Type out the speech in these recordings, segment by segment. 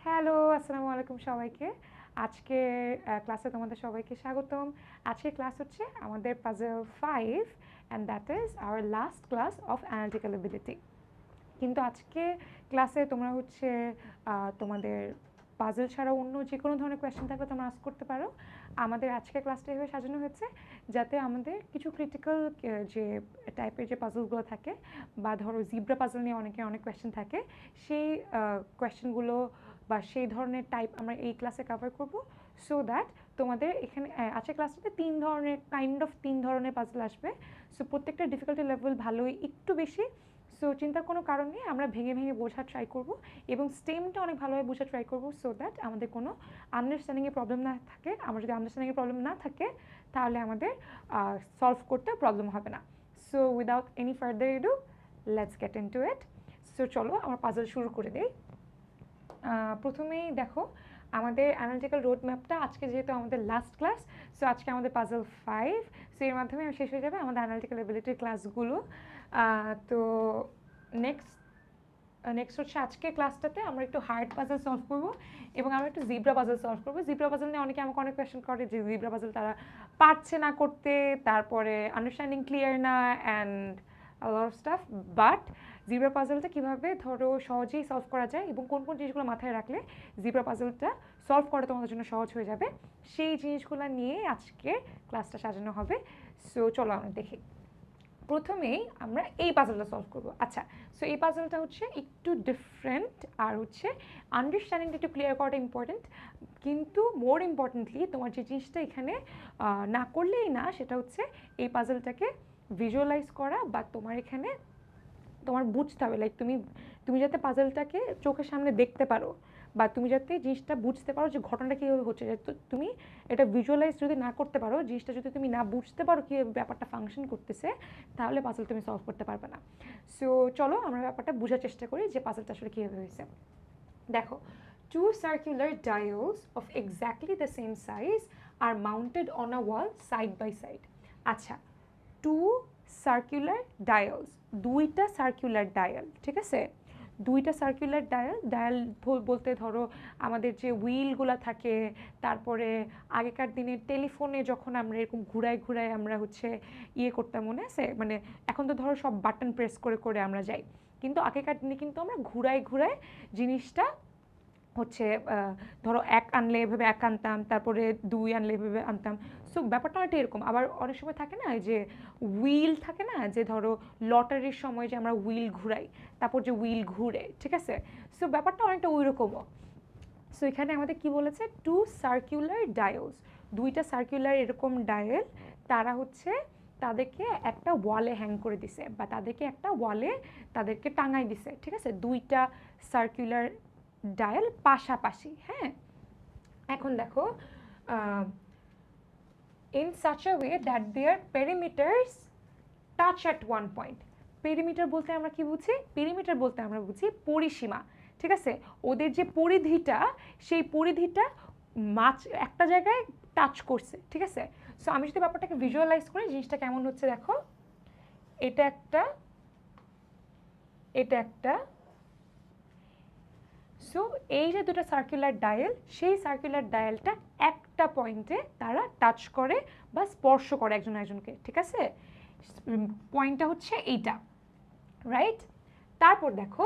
Hello, আসসালামু আলাইকুম সবাইকে। আজকে ক্লাসে তোমাদের সবাইকে স্বাগতম। আজকের ক্লাস হচ্ছে আমাদের puzzle 5 and that is our last class of analytical ability. কিন্তু আজকে ক্লাসে তোমরা হচ্ছে তোমাদের পাজল ছাড়া অন্য যে কোনো ধরনের কোয়েশ্চেন থাকলে তোমরা আস্ক করতে পারো। আমাদের আজকের ক্লাসটা এভাবে সাজানো হয়েছে যাতে আমাদের কিছু ক্রিটিক্যাল যে টাইপের যে পাজলগুলো থাকে বা ধরো জিব্রা পাজল নিয়ে অনেক কোয়েশ্চেন থাকে, সেই কোয়েশ্চেনগুলো বা সেই ধরনের টাইপ আমরা এই ক্লাসে কভার করব সো দ্যাট তোমাদের এখানে আজকের ক্লাসটাতে তিন ধরনের পাজল আসবে। সো প্রত্যেকটা ডিফিকাল্টি লেভেল ভালোই একটু বেশি। সো চিন্তার কোনো কারণ নেই, আমরা ভেঙে ভেঙে বোঝার ট্রাই করব এবং স্টেমটা অনেক ভালোভাবে বোঝার ট্রাই করব সো দ্যাট আমাদের কোনো আন্ডারস্ট্যান্ডিংয়ের প্রবলেম না থাকে। আমার যদি আন্ডারস্ট্যান্ডিংয়ের প্রবলেম না থাকে তাহলে আমাদের সলভ করতে প্রবলেম হবে না। So without any further edu let's get into it. So চলো আমার পাজল শুরু করে দেই। প্রথমেই দেখো আমাদের অ্যানালিটিক্যাল রোড ম্যাপটা, আজকে যেহেতু আমাদের লাস্ট ক্লাস, সো আজকে আমাদের পাজল 5, সো এর মাধ্যমে শেষ হয়ে যাবে আমাদের অ্যানালিটিক্যাল এবিলিটির ক্লাসগুলো। তো নেক্সট হচ্ছে আজকের ক্লাসটাতে আমরা একটু হার্ড পাজল সলভ করবো এবং আমরা একটু জিব্রা পাজল সলভ করবো। জিব্রা পাজল নিয়ে অনেকে আমাকে অনেক কোয়েশ্চেন করে যে জিব্রা পাজল তারা পারছে না করতে, তারপরে আন্ডারস্ট্যান্ডিং ক্লিয়ার না and a lot of stuff, but zebra পাজলটা কীভাবে ধরো সহজেই সলভ করা যায় এবং কোন কোন জিনিসগুলো মাথায় রাখলে জিব্রা পাজলটা সলভ করা তোমাদের জন্য সহজ হয়ে যাবে, সেই জিনিসগুলো নিয়ে আজকে ক্লাসটা সাজানো হবে। সো চলো আমরা দেখি। প্রথমেই আমরা এই পাজলটা সলভ করব। আচ্ছা, সো এই পাজলটা হচ্ছে একটু ডিফারেন্ট আর হচ্ছে আন্ডারস্ট্যান্ডিংটা একটু ক্লিয়ার করাটা ইম্পর্টেন্ট, কিন্তু মোর ইম্পর্টেন্টলি তোমার যে জিনিসটা এখানে না করলেই না সেটা হচ্ছে এই পাজলটাকে ভিজুয়ালাইজ করা বা তোমার এখানে তোমার বুঝতে হবে, লাইক তুমি যাতে পাজলটাকে চোখের সামনে দেখতে পারো বা তুমি যাতে জিনিসটা বুঝতে পারো যে ঘটনাটা কীভাবে হচ্ছে, তো তুমি এটা ভিজুয়ালাইজ যদি না করতে পারো, জিনিসটা যদি তুমি না বুঝতে পারো কীভাবে ব্যাপারটা ফাংশন করতেছে, তাহলে পাজল তুমি সলভ করতে পারবে না। সো চলো আমরা ব্যাপারটা বোঝার চেষ্টা করি যে পাজলটা আসলে কীভাবে হয়েছে। দেখো, two circular diodes of exactly the same size are mounted on a wall side by side. আচ্ছা, টু সার্কুলার ডায়ালস, দুইটা সার্কুলার ডায়াল, ঠিক আছে, দুইটা সার্কুলার ডায়াল বলতে ধরো আমাদের যে হুইলগুলো থাকে, তারপরে আগেকার দিনে টেলিফোনে যখন আমরা এরকম ঘুরায় আমরা হচ্ছে ইয়ে করতাম, মনে আছে, মানে এখন তো ধরো সব বাটন প্রেস করে করে আমরা যাই, কিন্তু আগেকার দিনে কিন্তু আমরা ঘুরায় জিনিসটা হচ্ছে ধরো এক আনলে এভাবে এক আনতাম, তারপরে দুই আনলে এভাবে আনতাম। সো ব্যাপারটা অনেকটা এরকম। আবার অনেক সময় থাকে না যে হুইল থাকে না, যে ধরো লটারির সময় যে আমরা হুইল ঘুরাই, তারপর যে হুইল ঘুরে, ঠিক আছে, সো ব্যাপারটা অনেকটা ওই রকমও। সো এখানে আমাদের কি বলেছে, টু সার্কুলার ডায়ালস, দুইটা সার্কুলার এরকম ডায়াল, তারা হচ্ছে তাদেরকে একটা ওয়ালে হ্যাং করে দিছে বা তাদেরকে একটা ওয়ালে তাদেরকে টাঙাই দিছে, ঠিক আছে, দুইটা সার্কুলার ডায়াল পাশাপাশি। হ্যাঁ, এখন দেখো, in such a way that their perimeters touch at one point. Perimeter বলতে আমরা কি বুঝি? পেরিমিটার বলতে আমরা বুঝি পরিসীমা, ঠিক আছে, ওদের যে পরিধিটা, সেই পরিধিটা একটা জায়গায় টাচ করছে, ঠিক আছে। সো আমি যদি ব্যাপারটাকে ভিজুয়ালাইজ করি, জিনিসটা কেমন হচ্ছে দেখো, এটা একটা সো এই যে দুটো সার্কুলার ডায়াল, সেই সার্কুলার ডায়ালটা একটা পয়েন্টে তারা টাচ করে বা স্পর্শ করে একজন একজনকে, ঠিক আছে, পয়েন্টটা হচ্ছে এইটা, রাইট। তারপর দেখো,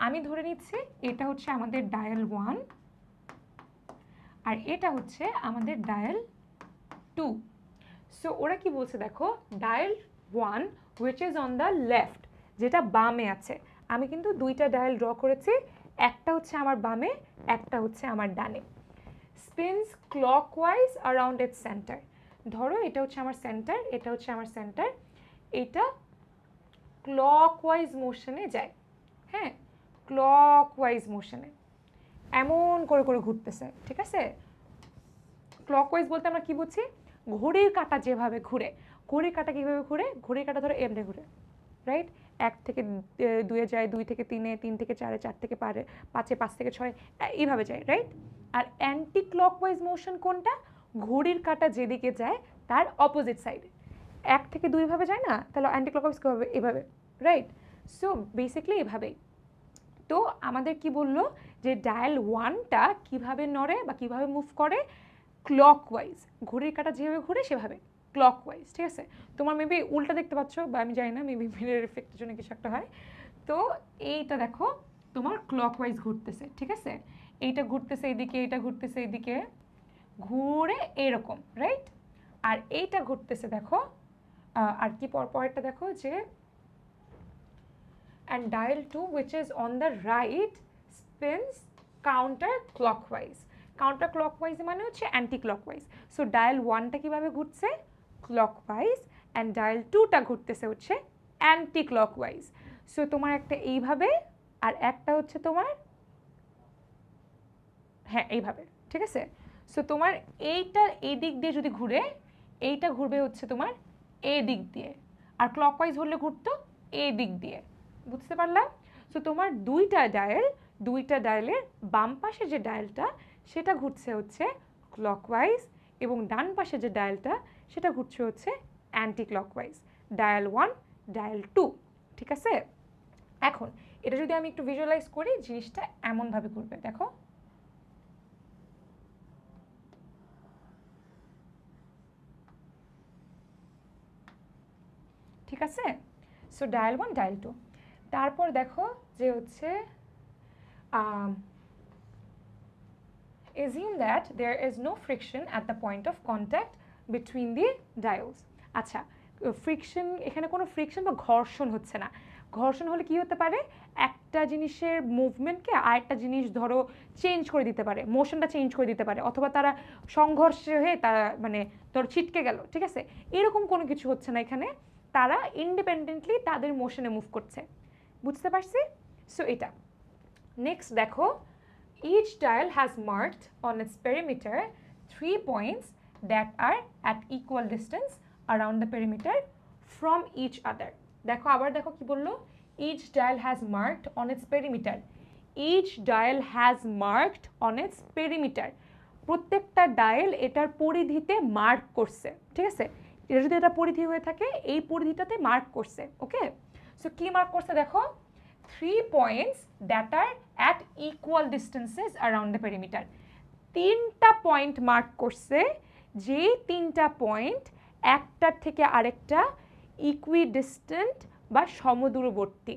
আমি ধরে নিচ্ছি এটা হচ্ছে আমাদের ডায়াল 1 আর এটা হচ্ছে আমাদের ডায়াল 2। সো ওরা কি বলছে দেখো, dial 1 which is on the left, যেটা বামে আছে, আমি কিন্তু দুইটা ডায়াল ড্র করেছি, একটা হচ্ছে আমার বামে, একটা হচ্ছে আমার ডানে, spins clockwise around it's centre. ধরো এটা হচ্ছে আমার সেন্টার, এটা হচ্ছে আমার সেন্টার, এটা ক্লকওয়াইজ মোশনে যায়, হ্যাঁ, ক্লকওয়াইজ মোশনে এমন করে করে ঘুরতেছে, ঠিক আছে। ক্লকওয়াইজ বলতে আমরা কি বুঝি, ঘড়ির কাঁটা যেভাবে ঘুরে, ঘড়ির কাঁটা কীভাবে ঘুরে, ঘড়ির কাঁটা ধরো এমনি ঘুরে, রাইট, 1 থেকে 2-এ যায়, 2 থেকে 3-এ, 3 থেকে 4-এ, 4 থেকে 5-এ, 5 থেকে 6 এইভাবে যায়, রাইট। আর অ্যান্টি ক্লকওয়াইজ মোশন কোনটা, ঘড়ির কাঁটা যেদিকে যায় তার অপোজিট সাইডে, 1 থেকে 2 ভাবে যায় না, তাহলে অ্যান্টি ক্লকওয়াইজ কীভাবে, এভাবে, রাইট। সো বেসিক্যালি এভাবেই। তো আমাদের কি বললো যে ডায়াল 1টা কিভাবে নড়ে বা কিভাবে মুভ করে, ক্লকওয়াইজ, ঘড়ির কাঁটা যেভাবে ঘুরে সেভাবে ক্লকওয়াইজ, ঠিক আছে। তোমার মেবি উল্টা দেখতে পাচ্ছ, বা আমি জানি না, মেবি মিরর এফেক্টের জন্য কিছু একটা হয়। তো এইটা দেখো তোমার ক্লকওয়াইজ ঘুরতেছে, ঠিক আছে। এইটা ঘুরতেছে এইদিকে, এইটা ঘুরতেছে এইদিকে, ঘুরে এরকম, রাইট। আর এইটা ঘুরতেছে দেখো, আর কি পরেরটা দেখো যে and dial 2 which is on the right spins counter clockwise. counter clockwise মানে হচ্ছে অ্যান্টি ক্লকওয়াইজ। সো ডায়াল 1টা কিভাবে ঘুরছে, ক্লকওয়াইজ, অ্যান্ড ডায়াল 2টা ঘুরতেছে হচ্ছে অ্যান্টি ক্লকওয়াইজ। সো তোমার একটা এইভাবে আর একটা হচ্ছে তোমার হ্যাঁ এইভাবে, ঠিক আছে। সো তোমার এইটা এই দিক দিয়ে যদি ঘুরে, এইটা ঘুরবে হচ্ছে তোমার এ দিক দিয়ে, আর ক্লকওয়াইজ হলে ঘুরতো এ দিক দিয়ে, বুঝতে পারলাম। সো তোমার দুইটা ডায়ালের বাম পাশে যে ডায়ালটা সেটা ঘুরছে হচ্ছে ক্লকওয়াইজ, এবং ডান পাশে যে ডায়ালটা সেটা ঘুরছে হচ্ছে অ্যান্টি ক্লকওয়াইজ, ডায়াল 1 ডায়াল 2, ঠিক আছে। এখন এটা যদি আমি একটু ভিজুয়ালাইজ করি, জিনিসটা এমনভাবে ঘুরবে, দেখো ঠিক আছে। সো ডায়াল 1 ডায়াল 2, তারপর দেখো যে হচ্ছে assume that there is no friction at the point of contact between the dials. আচ্ছা, ফ্রিকশন, এখানে কোনো ফ্রিকশন বা ঘর্ষণ হচ্ছে না। ঘর্ষণ হলে কি হতে পারে, একটা জিনিসের মুভমেন্টকে আরেকটা জিনিস ধরো চেঞ্জ করে দিতে পারে, মোশনটা চেঞ্জ করে দিতে পারে, অথবা তারা সংঘর্ষে হয়ে তারা মানে ধরো ছিটকে গেল, ঠিক আছে। এরকম কোনো কিছু হচ্ছে না এখানে, তারা ইন্ডিপেন্ডেন্টলি তাদের মোশনে মুভ করছে, বুঝতে পারছি। সো এটা নেক্সট দেখো, each dial has marked on its perimeter 3 points that are at equal distance around the perimeter from each other. দেখো আবার দেখো কি বললো, each dial has marked on its perimeter. each dial has marked on its perimeter. প্রত্যেকটা dial এটার পরিধিতে mark করছে, ঠিক আছে। এটা যদি এটা পরিধি হয়ে থাকে, এই পরিধিটাতে মার্ক করছে, ওকে। সো কি মার্ক করছে দেখো, 3 points that are at equal distances around the perimeter. 3টা পয়েন্ট মার্ক করছে, যে 3টা পয়েন্ট একটার থেকে আরেকটা ইকুইডিস্টেন্ট বা সমদূরবর্তী।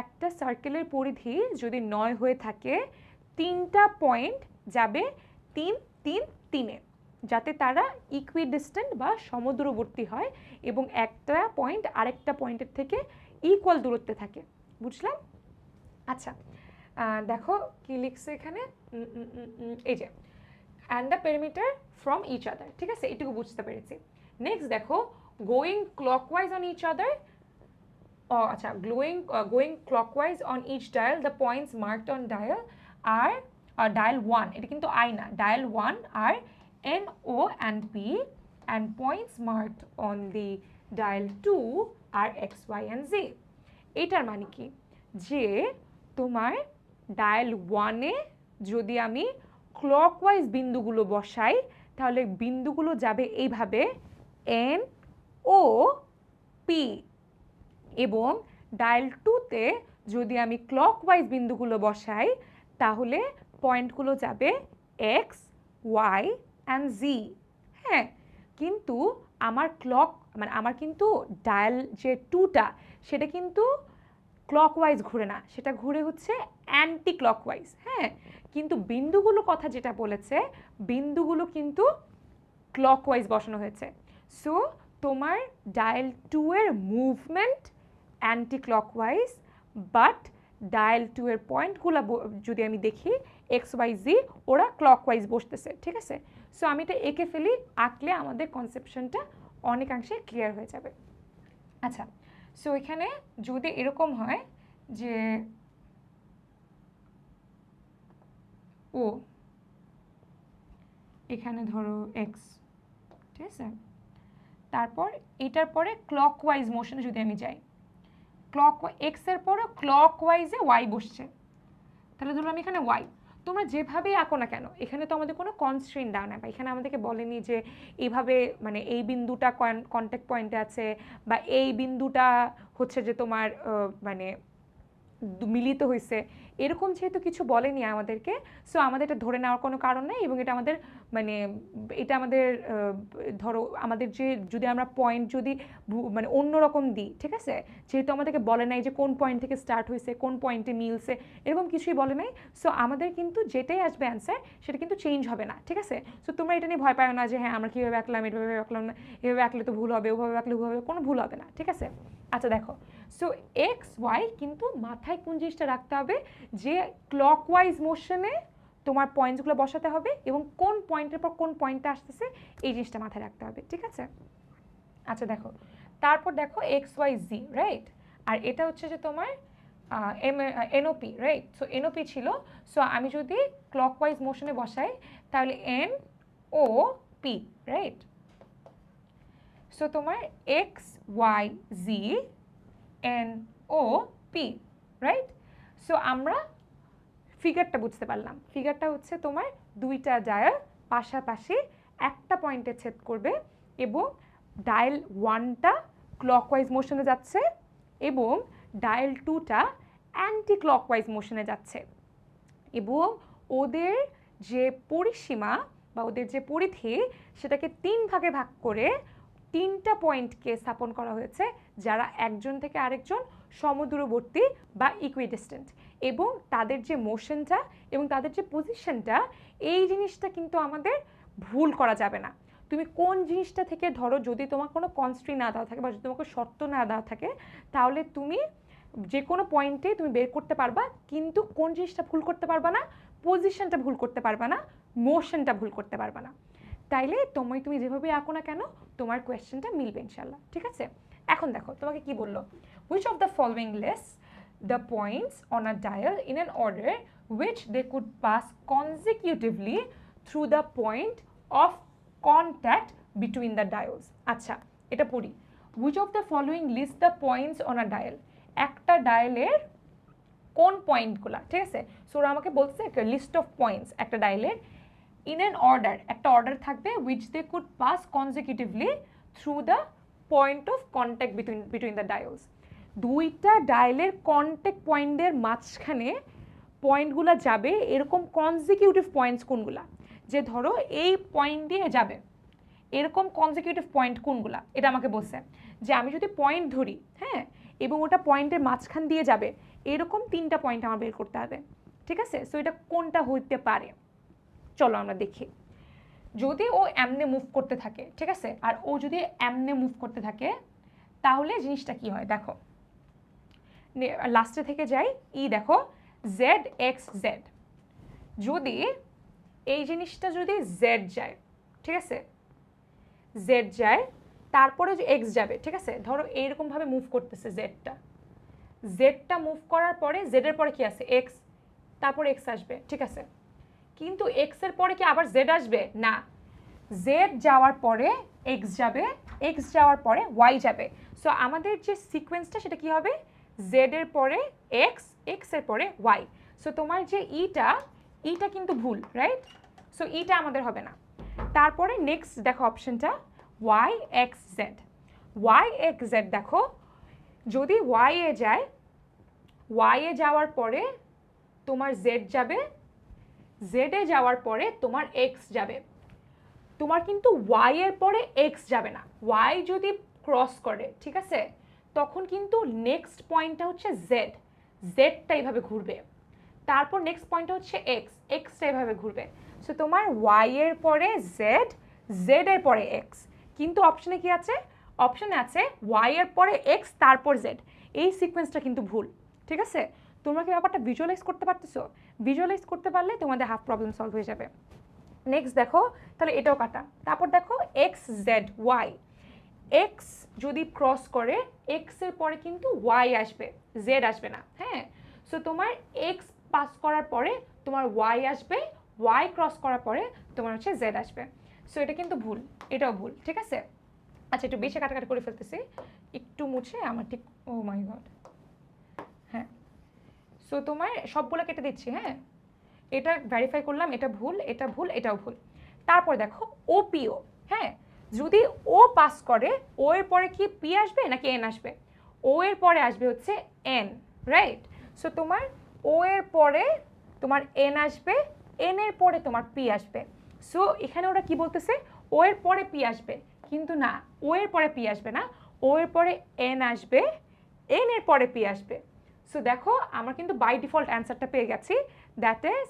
একটা সার্কেলের পরিধি যদি 9 হয়ে থাকে, 3টা পয়েন্ট যাবে 3 3 3-এ, যাতে তারা ইকুইডিস্টেন্ট বা সমদূরবর্তী হয় এবং একটা পয়েন্ট আরেকটা পয়েন্টের থেকে ইকুয়াল দূরত্বে থাকে, বুঝলাম। আচ্ছা, দেখো কি লিখছে এখানে, এই যে and the perimeter from each other, ঠিক আছে, এটুকু বুঝতে পেরেছি। নেক্সট দেখো, going clockwise on each other, আচ্ছা, going clockwise on each dial, the points marked on dial আর ডায়াল 1, এটা কিন্তু আই না, dial 1 are N O and P, and points marked on the dial 2 are X Y and Z. এটার মানে কি, যে তোমার ডায়াল 1-এ যদি আমি ক্লকওয়াইজ বিন্দুগুলো বসাই, তাহলে বিন্দুগুলো যাবে এইভাবে এন ও পি, এবং ডায়াল 2-তে যদি আমি ক্লকওয়াইজ বিন্দুগুলো বসাই, তাহলে পয়েন্টগুলো যাবে এক্স ওয়াই অ্যান্ড জি। হ্যাঁ, কিন্তু আমার কিন্তু ডায়াল যে 2টা সেটা কিন্তু ক্লকওয়াইজ ঘুরে না, সেটা ঘুরে হচ্ছে অ্যান্টি ক্লকওয়াইজ। হ্যাঁ, কিন্তু বিন্দুগুলো কথা যেটা বলেছে, বিন্দুগুলো কিন্তু ক্লকওয়াইজ বসানো হয়েছে। সো তোমার ডায়াল 2-এর movement anti clockwise, but dial 2-এর পয়েন্টগুলো যদি আমি দেখি এক্স ওয়াই জি, ওরা ক্লকওয়াইজ বসতেছে, ঠিক আছে। সো আমি এটা এঁকে ফেলি, আঁকলে আমাদের কনসেপশনটা অনেকাংশে ক্লিয়ার হয়ে যাবে। আচ্ছা, সো এখানে যদি এরকম হয় যে ও এখানে ধরো এক্স, ঠিক আছে, তারপর এটার পরে ক্লকওয়াইজ মোশনে যদি আমি যাই, এক্সের পরে ক্লকওয়াইজে ওয়াই বসছে, তাহলে ধরো আমি এখানে ওয়াই, তোমরা যেভাবেই আঁকো না কেন, এখানে তো আমাদের কোনো কনস্ট্রেন্ট দেওয়া নাই, বা এখানে আমাদেরকে বলেনি যে এইভাবে মানে এই বিন্দুটা কন্ট্যাক্ট পয়েন্টে আছে, বা এই বিন্দুটা হচ্ছে যে তোমার মানে মিলিত হয়েছে, এরকম যেহেতু কিছু বলেনি আমাদেরকে, সো আমাদের এটা ধরে নেওয়ার কোনো কারণ নেই। এবং এটা আমাদের মানে এটা আমাদের ধরো আমাদের যে যদি আমরা পয়েন্ট যদি মানে অন্যরকম দিই, ঠিক আছে, যেহেতু আমাদেরকে বলে নাই যে কোন পয়েন্ট থেকে স্টার্ট হয়েছে, কোন পয়েন্টে মিলছে, এরকম কিছুই বলে নাই। সো আমাদের কিন্তু যেটাই আসবে অ্যান্সার সেটা কিন্তু চেঞ্জ হবে না, ঠিক আছে। সো তোমরা এটা নিয়ে ভয় পাও না যে হ্যাঁ আমরা কীভাবে আঁকলাম, এভাবে আঁকলাম না, এভাবে আঁকলে তো ভুল হবে, ওভাবে আঁকলে ভুল হবে, কোনো ভুল হবে না, ঠিক আছে। আচ্ছা দেখো, সো এক্স ওয়াই কিন্তু মাথায় কোন জিনিসটা রাখতে হবে যে ক্লকওয়াইজ মোশনে তোমার পয়েন্টসগুলো বসাতে হবে এবং কোন পয়েন্টের পর কোন পয়েন্টটা আসতেছে এই জিনিসটা মাথায় রাখতে হবে, ঠিক আছে। আচ্ছা দেখো, তারপর দেখো এক্স ওয়াই জি, রাইট। আর এটা হচ্ছে যে তোমার এনওপি, রাইট। সো এনওপি ছিল, সো আমি যদি ক্লকওয়াইজ মোশনে বসাই তাহলে N O P, right. So তোমার X Y Z N O P, right. So আমরা ফিগারটা বুঝতে পারলাম। ফিগারটা হচ্ছে তোমার দুইটা ডায়াল পাশাপাশি একটা পয়েন্টে ছেদ করবে এবং ডায়াল ওয়ানটা ক্লকওয়াইজ মোশনে যাচ্ছে এবং ডায়াল টুটা অ্যান্টি ক্লকওয়াইজ মোশনে যাচ্ছে এবং ওদের যে পরিসীমা বা ওদের যে পরিধি সেটাকে 3 ভাগে ভাগ করে 3টা পয়েন্টকে স্থাপন করা হয়েছে যারা একজন থেকে আরেকজন সমদূরবর্তী বা ইকুইডিস্টেন্ট, এবং তাদের যে মোশনটা এবং তাদের যে পজিশনটা এই জিনিসটা কিন্তু আমাদের ভুল করা যাবে না। তুমি কোন জিনিসটা থেকে ধরো যদি তোমার কোনো কনস্ট্রি না দেওয়া থাকে বা যদি তোমাকে শর্ত না দেওয়া থাকে তাহলে তুমি যে কোনো পয়েন্টে তুমি বের করতে পারবা, কিন্তু কোন জিনিসটা ভুল করতে পারবা না, পজিশনটা ভুল করতে পারবা না, মোশনটা ভুল করতে পারবা না। তাইলে তুমি যেভাবে আঁকো না কেন তোমার কোয়েশ্চেনটা মিলবে ইনশাল্লাহ, ঠিক আছে। এখন দেখো তোমাকে কি বললো, which of the following lists the points on a dial in an order which they could pass consecutively through the point of contact between the dials। আচ্ছা এটা পড়ি, which of the following lists the points on a dial, একটা ডায়ালের কোন পয়েন্টগুলা, ঠিক আছে। So ওরা আমাকে বলছে একটা লিস্ট অফ পয়েন্টস একটা ডায়ালের ইন অ্যান অর্ডার, একটা অর্ডার থাকবে which they could pass consecutively through the point of contact between the dials। দুইটা ডায়ালের কন্ট্যাক্ট পয়েন্টের মাঝখানে পয়েন্টগুলো যাবে এরকম কনজিকিউটিভ পয়েন্টস কোনগুলা, যে ধরো এই পয়েন্ট দিয়ে যাবে এরকম কনজিকিউটিভ পয়েন্ট কোনগুলা, এটা আমাকে বলছে যে আমি যদি পয়েন্ট ধরি, হ্যাঁ, এবং ওটা পয়েন্টের মাঝখান দিয়ে যাবে এরকম 3টা পয়েন্ট আমার বের করতে হবে, ঠিক আছে। সো এটা কোনটা হইতে পারে, চলো আমরা দেখি। যদি ও এমনে মুভ করতে থাকে, ঠিক আছে, আর ও যদি এমনে মুভ করতে থাকে তাহলে জিনিসটা কি হয় দেখো, লাস্টে থেকে যাই, ই দেখো জেড এক্স জেড, যদি এই জিনিসটা যদি জেড যায়, ঠিক আছে, জেড যায় তারপরে যে এক্স যাবে, ঠিক আছে, ধরো এইরকমভাবে মুভ করতেছে জেডটা মুভ করার পরে জেডের পরে কি আছে এক্স, তারপর এক্স আসবে, ঠিক আছে, কিন্তু এক্সের পরে কি আবার জেড আসবে না, জেড যাওয়ার পরে এক্স যাবে, এক্স যাওয়ার পরে ওয়াই যাবে। সো আমাদের যে সিকোয়েন্সটা সেটা কি হবে, জেড এর পরে এক্স, এক্স এর পরে ওয়াই। সো তোমার যে ইটা কিন্তু ভুল, রাইট। সো ইটা আমাদের হবে না। তারপরে নেক্সট দেখো অপশনটা Y X Z, Y X Z দেখো যদি ওয়াই এ যায়, ওয়াই এ যাওয়ার পরে তোমার জেড যাবে, জেড এ যাওয়ার পরে তোমার এক্স যাবে, তোমার কিন্তু ওয়াই এর পরে এক্স যাবে না। ওয়াই যদি ক্রস করে, ঠিক আছে, তখন কিন্তু নেক্সট পয়েন্টটা হচ্ছে জেড, জেডটা এইভাবে ঘুরবে, তারপর নেক্সট পয়েন্টটা হচ্ছে এক্স, এক্সটা এইভাবে ঘুরবে। সো তোমার ওয়াই এর পরে জেড, জেড এর পরে এক্স, কিন্তু অপশনে কি আছে, অপশনে আছে ওয়াই এর পরে এক্স তারপর জেড, এই সিকোয়েন্সটা কিন্তু ভুল, ঠিক আছে। তোমরা কি ব্যাপারটা ভিজুয়ালাইজ করতে পারতেছো, ভিজুয়ালাইজ করতে পারলে তোমাদের হাফ প্রবলেম সলভ হয়ে যাবে। নেক্সট দেখো তাহলে এটাও কাটা, তারপর দেখো এক্স জেড ওয়াই, এক্স যদি ক্রস করে এক্স এর পরে কিন্তু ওয়াই আসবে, জেড আসবে না, হ্যাঁ। সো তোমার এক্স পাস করার পরে তোমার ওয়াই আসবে, ওয়াই ক্রস করার পরে তোমার হচ্ছে জেড আসবে। সো এটা কিন্তু ভুল, এটাও ভুল, ঠিক আছে। আচ্ছা একটু বেশি কাটাকাটি করে ফেলতেছি, একটু মুছে আমার ঠিক, ও মাই গড, হ্যাঁ। সো তোমার সবগুলো কেটে দিচ্ছি, হ্যাঁ, এটা ভেরিফাই করলাম, এটা ভুল, এটা ভুল, এটাও ভুল। তারপর দেখো ওপিও, হ্যাঁ, যদি ও পাস করে ও এর পরে কি পি আসবে নাকি এন আসবে, ও এর পরে আসবে হচ্ছে এন, রাইট। সো তোমার ও এর পরে তোমার এন আসবে, এন এর পরে তোমার পি আসবে। সো এখানে ওরা কি বলতেছে, ও এর পরে পি আসবে, কিন্তু না, ও এর পরে পি আসবে না, ও এর পরে এন আসবে, এন এর পরে পি আসবে। সো দেখো আমরা কিন্তু বাই ডিফল্ট অ্যান্সারটা পেয়ে গেছি, that is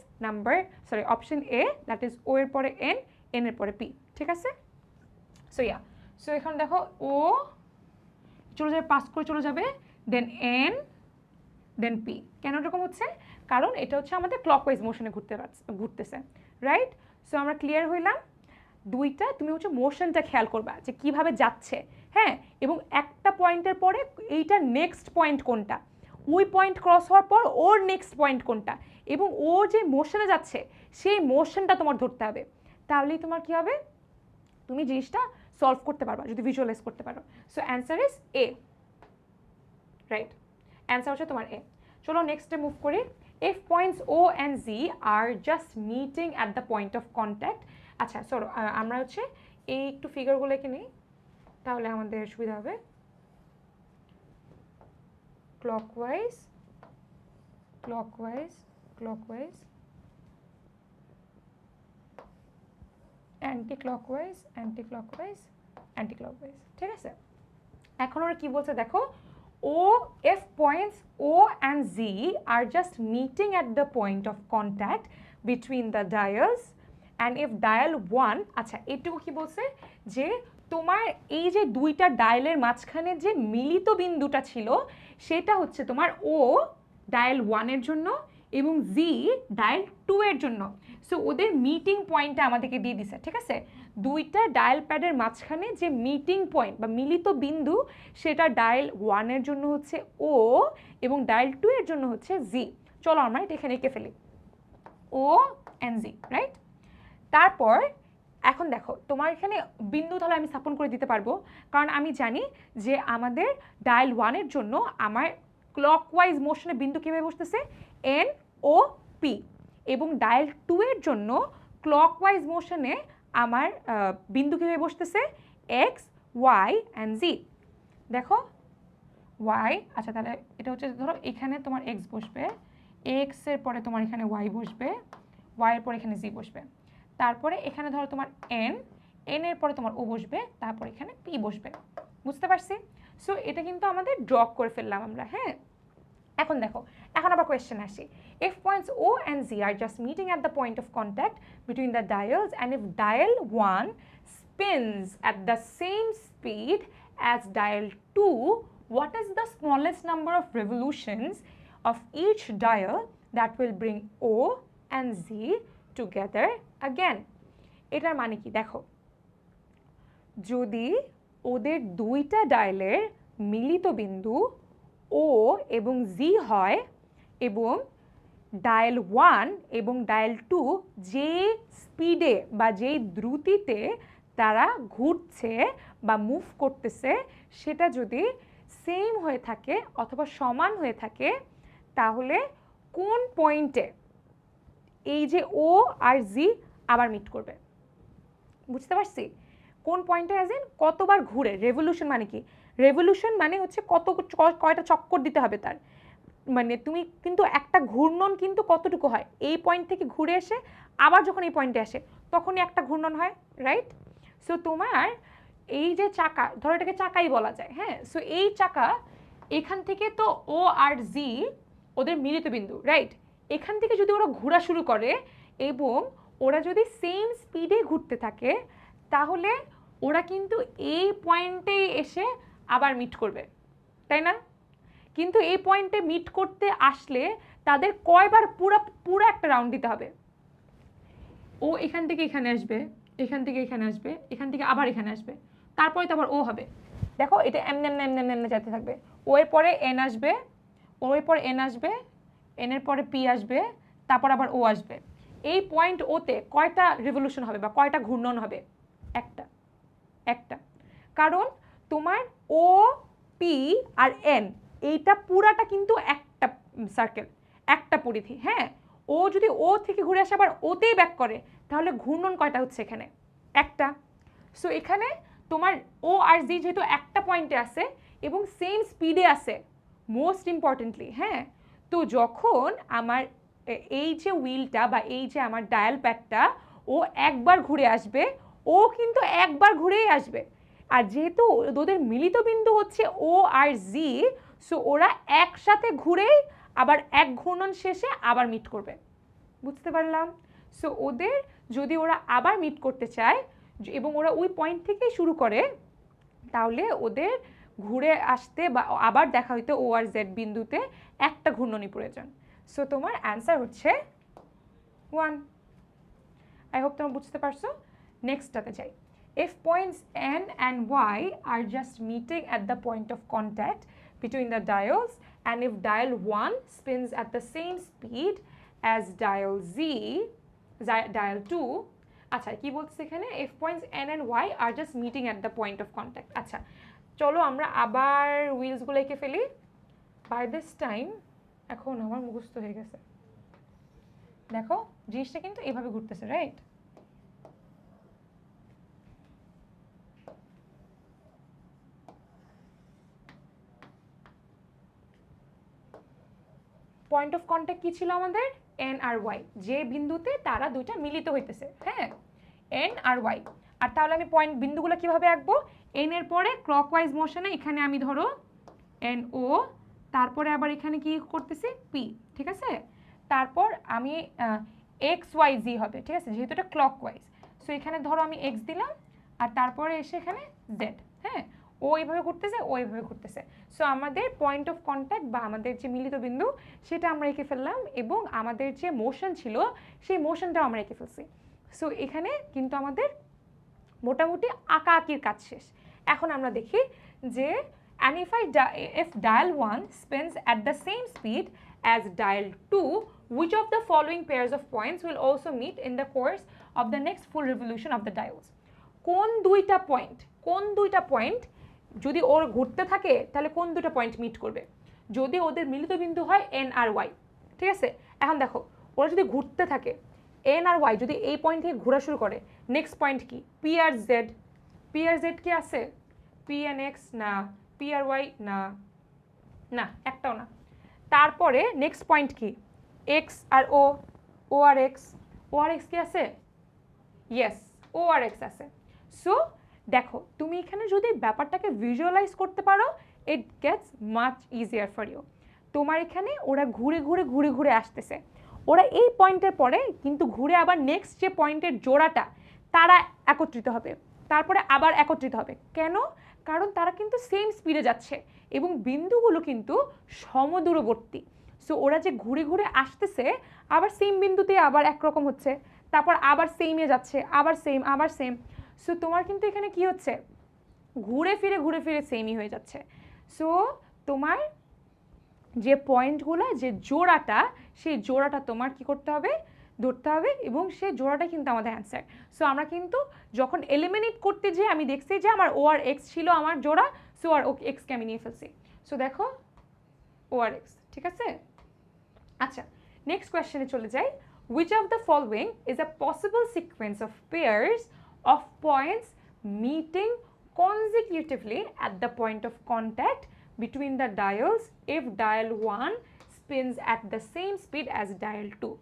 option A, that is O এর পরে এন, এন এর পরে পি। ঠিক আছে? সো সো এখন দেখো ও চলে যাবে, পাস করে চলে যাবে, দেন এন, দেন পি। কেন এরকম হচ্ছে? কারণ এটা হচ্ছে আমাদের ক্লকওয়াইজ মোশনে ঘুরতেছে, রাইট? সো আমরা ক্লিয়ার হইলাম। দুইটা তুমি হচ্ছে মোশনটা খেয়াল করবা যে কিভাবে যাচ্ছে, হ্যাঁ, এবং একটা পয়েন্টের পরে এইটার নেক্সট পয়েন্ট কোনটা, ওই পয়েন্ট ক্রস হওয়ার পর ওর নেক্সট পয়েন্ট কোনটা, এবং ও যে মোশনে যাচ্ছে সেই মোশনটা তোমার ধরতে হবে। তাহলেই তোমার কি হবে, তুমি জিনিসটা সলভ করতে পারবা যদি ভিজুয়ালাইজ করতে পারো। So answer is A, right? Answer হচ্ছে তোমার এ। চলো নেক্সটে মুভ করি। If points O and G are just meeting at the point of contact. আচ্ছা চলো আমরা হচ্ছে এই একটু ফিগারগুলো এঁকে নিই, তাহলে আমাদের সুবিধা হবে। Clockwise, clockwise, clockwise, anti clockwise, anti clockwise, anti clockwise. ঠিক আছে? এখন ওরা কি বলছে দেখো, O, if points O and Z are just meeting at the point of contact between the dials, and if dial 1, আচ্ছা এটুকু কি বলছে যে তোমার এই যে দুইটা ডায়ালের মাঝখানে যে মিলিত বিন্দুটা ছিল সেটা হচ্ছে তোমার O ডায়াল 1 এর জন্য এবং Z ডায়াল 2 এর জন্য। সো ওদের মিটিং পয়েন্টটা আমাদেরকে দিয়ে দিছে। ঠিক আছে? দুইটা ডায়াল প্যাডের মাঝখানে যে মিটিং পয়েন্ট বা মিলিত বিন্দু সেটা ডায়াল 1 এর জন্য হচ্ছে ও এবং ডায়াল 2 এর জন্য হচ্ছে জি। চলো আমরা এটা এখানে এঁকে ফেলি, ও এন্ড জি, রাইট? তারপর এখন দেখো তোমার এখানে বিন্দু তাহলে আমি স্থাপন করে দিতে পারবো, কারণ আমি জানি যে আমাদের ডায়াল 1 এর জন্য আমার ক্লকওয়াইজ মোশনে বিন্দু কীভাবে বসতেছে, এন ও পি, এবং ডায়াল 2 এর জন্য ক্লকওয়াইজ মোশনে আমার বিন্দু কীভাবে বসতেছে, এক্স, ওয়াই অ্যান্ড জি। দেখো ওয়াই, আচ্ছা তাহলে এটা হচ্ছে ধরো এখানে তোমার এক্স বসবে, এক্স এর পরে তোমার এখানে ওয়াই বসবে, ওয়াই এর পরে এখানে জি বসবে, তারপরে এখানে ধরো তোমার এন, এন এর পরে তোমার ও বসবে, তারপর এখানে পি বসবে। বুঝতে পারছি? সো এটা কিন্তু আমাদের ড্র করে ফেললাম আমরা, হ্যাঁ। এখন দেখো, এখন আবার কোয়েশ্চেন আসি। If points O and Z are just meeting at the point of contact between the dials, and if dial 1 spins at the same speed as dial 2, what is the smallest number of revolutions of each dial that will bring O and Z together again? এটার মানে কি দেখো, যদি ওদের দুইটা ডায়ালের মিলিত বিন্দু ও এবং জি হয় এবং ডায়াল 1 এবং ডায়াল 2 যে স্পিডে বা যেই দ্রুতিতে তারা ঘুরছে বা মুভ করতেছে সেটা যদি সেম হয়ে থাকে অথবা সমান হয়ে থাকে, তাহলে কোন পয়েন্টে এই যে ও আর জি আবার মিট করবে? বুঝতে পারছি? কোন পয়েন্টে অ্যাজ ইন কতবার ঘুরে, রেভলিউশন মানে কি, রেভলিউশন মানে হচ্ছে কয়টা চক্কর দিতে হবে তার, মানে তুমি কিন্তু একটা ঘূর্ণন কিন্তু কতটুকু হয়, এই পয়েন্ট থেকে ঘুরে এসে আবার যখন এই পয়েন্টে আসে তখনই একটা ঘূর্ণন হয়, রাইট? সো তোমার এই যে চাকা, ধরো এটাকে চাকাই বলা যায়, হ্যাঁ। সো এই চাকা এখান থেকে তো ও আর জি ওদের মিলিত বিন্দু, রাইট? এখান থেকে যদি ওরা ঘোরা শুরু করে এবং ওরা যদি সেম স্পিডে ঘুরতে থাকে, তাহলে ওরা কিন্তু এই পয়েন্টে এসে আবার মিট করবে, তাই না? কিন্তু এই পয়েন্টে মিট করতে আসলে তাদের কয়বার পুরো একটা রাউন্ড দিতে হবে। ও এখান থেকে এখানে আসবে, এখান থেকে এখানে আসবে, এখান থেকে আবার এখানে আসবে, তারপরে তো আবার ও হবে। দেখো এটা এমনি এমনি এমনি এমনি এমনি যেতে থাকবে। ও এর পরে এন আসবে, ও এর পরে এন আসবে, এন এর পরে পি আসবে, তারপর আবার ও আসবে। এই পয়েন্ট ওতে কয়টা রিভলিউশন হবে বা কয়টা ঘূর্ণন হবে? একটা, একটা। কারণ তোমার ও, পি আর এন এইটা পুরাটা কিন্তু একটা সার্কেল, একটা পরিধি, হ্যাঁ। ও যদি ও থেকে ঘুরে আসে আবার ওতেই ব্যাক করে, তাহলে ঘূর্ণন কয়টা হচ্ছে এখানে? একটা। সো এখানে তোমার ও আর জি যেহেতু একটা পয়েন্টে আছে এবং সেম স্পিডে আছে, মোস্ট ইম্পর্টেন্টলি, হ্যাঁ, তো যখন আমার এই যে হুইলটা বা এই যে আমার ডায়াল প্যাডটা ও একবার ঘুরে আসবে, ও কিন্তু একবার ঘুরেই আসবে। আর যেহেতু ওদের মিলিত বিন্দু হচ্ছে ও আর জি, সো ওরা একসাথে ঘুরেই আবার এক ঘূর্ণন শেষে আবার মিট করবে। বুঝতে পারলাম? সো ওদের যদি ওরা আবার মিট করতে চায় এবং ওরা ওই পয়েন্ট থেকেই শুরু করে, তাহলে ওদের ঘুরে আসতে বা আবার দেখা হইতে ও আর জেড বিন্দুতে একটা ঘূর্ণনই প্রয়োজন। সো তোমার অ্যান্সার হচ্ছে 1। আই হোপ তোমরা বুঝতে পারছো। নেক্সটটাতে যাই। If points N and Y are just meeting at the point of contact between the dials, and if dial 1 spins at the same speed as dial Z, dial 2, আচ্ছা কি বলছে এখানে, if points N and Y are just meeting at the point of contact। আচ্ছা চলো আমরা আবার হুইলসগুলো এঁকে ফেলি। বাই দিস টাইম এখন আমার মুখস্থ হয়ে গেছে। দেখো জিনিসটা কিন্তু এভাবে ঘুরতেছে, রাইট? পয়েন্ট অফ কন্ট্যাক্ট কি ছিল আমাদের? এন আর ওয়াই, যে বিন্দুতে তারা দুইটা মিলিত হইতেছে। হ্যাঁ, এন আর ওয়াই। আর তাহলে আমি পয়েন্ট বিন্দুগুলো কিভাবে আঁকবো? এন এর পরে ক্লকওয়াইজ মোশনে এখানে আমি ধরো এন ও, তারপরে আবার এখানে কি করতেছি পি, ঠিক আছে? তারপর আমি এক্স ওয়াই জি হবে, ঠিক আছে, যেহেতু এটা ক্লকওয়াইজ। সো এখানে ধরো আমি এক্স দিলাম আর তারপরে এসে এখানে জেড। হ্যাঁ, ও এইভাবে ঘুরতেছে, ও এইভাবে ঘুরতেছে। সো আমাদের পয়েন্ট অফ কন্ট্যাক্ট বা আমাদের যে মিলিত বিন্দু সেটা আমরা এঁকে ফেললাম, এবং আমাদের যে মোশন ছিল সেই মোশনটাও আমরা এঁকে ফেলছি। সো এখানে কিন্তু আমাদের মোটামুটি আঁকাআঁকির কাজ শেষ। এখন আমরা দেখি যে and if dial 1 spins at the same speed as dial 2, which of the following pairs of points will also meet in the course of the next full revolution of the dials? কোন দুইটা point যদি ওর ঘুরতে থাকে তাহলে কোন দুইটা point meet করবে? যদি ওদের মিলিত বিন্দু হয় এন আর ওয়াই, ঠিক আছে? এখন দেখো ওরা যদি ঘুরতে থাকে, এন আর ওয়াই যদি এই পয়েন্ট থেকে ঘোরা শুরু করে, নেক্সট পয়েন্ট কি? পি আর জেড। পি আর জেড কি আছে? পি এন এক্স না, পি আর ওয়াই না, না একটাও না। তারপরে নেক্সট পয়েন্ট কি? এক্স আর ও, ও আর এক্স। ও আর এক্স কি আছে? ইয়েস, ও আর এক্স আছে। সো দেখো তুমি এখানে যদি ব্যাপারটাকে ভিজুয়ালাইজ করতে পারো, it gets much easier for you. তোমার এখানে ওরা ঘুরে ঘুরে ঘুরে ঘুরে আসতেছে, ওরা এই পয়েন্টের পরে কিন্তু ঘুরে আবার নেক্সট যে পয়েন্টের জোড়াটা তারা একত্রিত হবে, তারপরে আবার একত্রিত হবে। কেন? কারণ তারা কিন্তু সেম স্পিডে যাচ্ছে এবং বিন্দুগুলো কিন্তু সমদূরবর্তী। সো ওরা যে ঘুরে ঘুরে আসতেছে আবার সেম বিন্দুতে আবার একরকম হচ্ছে, তারপর আবার সেমে যাচ্ছে, আবার সেম, আবার সেম। সো তোমার কিন্তু এখানে কি হচ্ছে? ঘুরে ফিরে সেমই হয়ে যাচ্ছে। সো তোমার যে পয়েন্টগুলো, যে জোড়াটা, সেই জোড়াটা তোমার কি করতে হবে? ধরতে হবে, এবং সেই জোড়াটা কিন্তু আমাদের অ্যান্সার। সো আমরা কিন্তু যখন এলিমিনেট করতে যে আমি দেখছি যে আমার ও আর এক্স ছিল আমার জোড়া, সো আর ও এক্সকে আমি নিয়ে ফেলছি। সো দেখো ও আর এক্স, ঠিক আছে? আচ্ছা নেক্সট কোয়েশ্চেনে চলে যাই। Which of the following is a possible sequence of pairs of points meeting consecutively at the point of contact between the dials if dial 1 spins at the same speed as dial 2?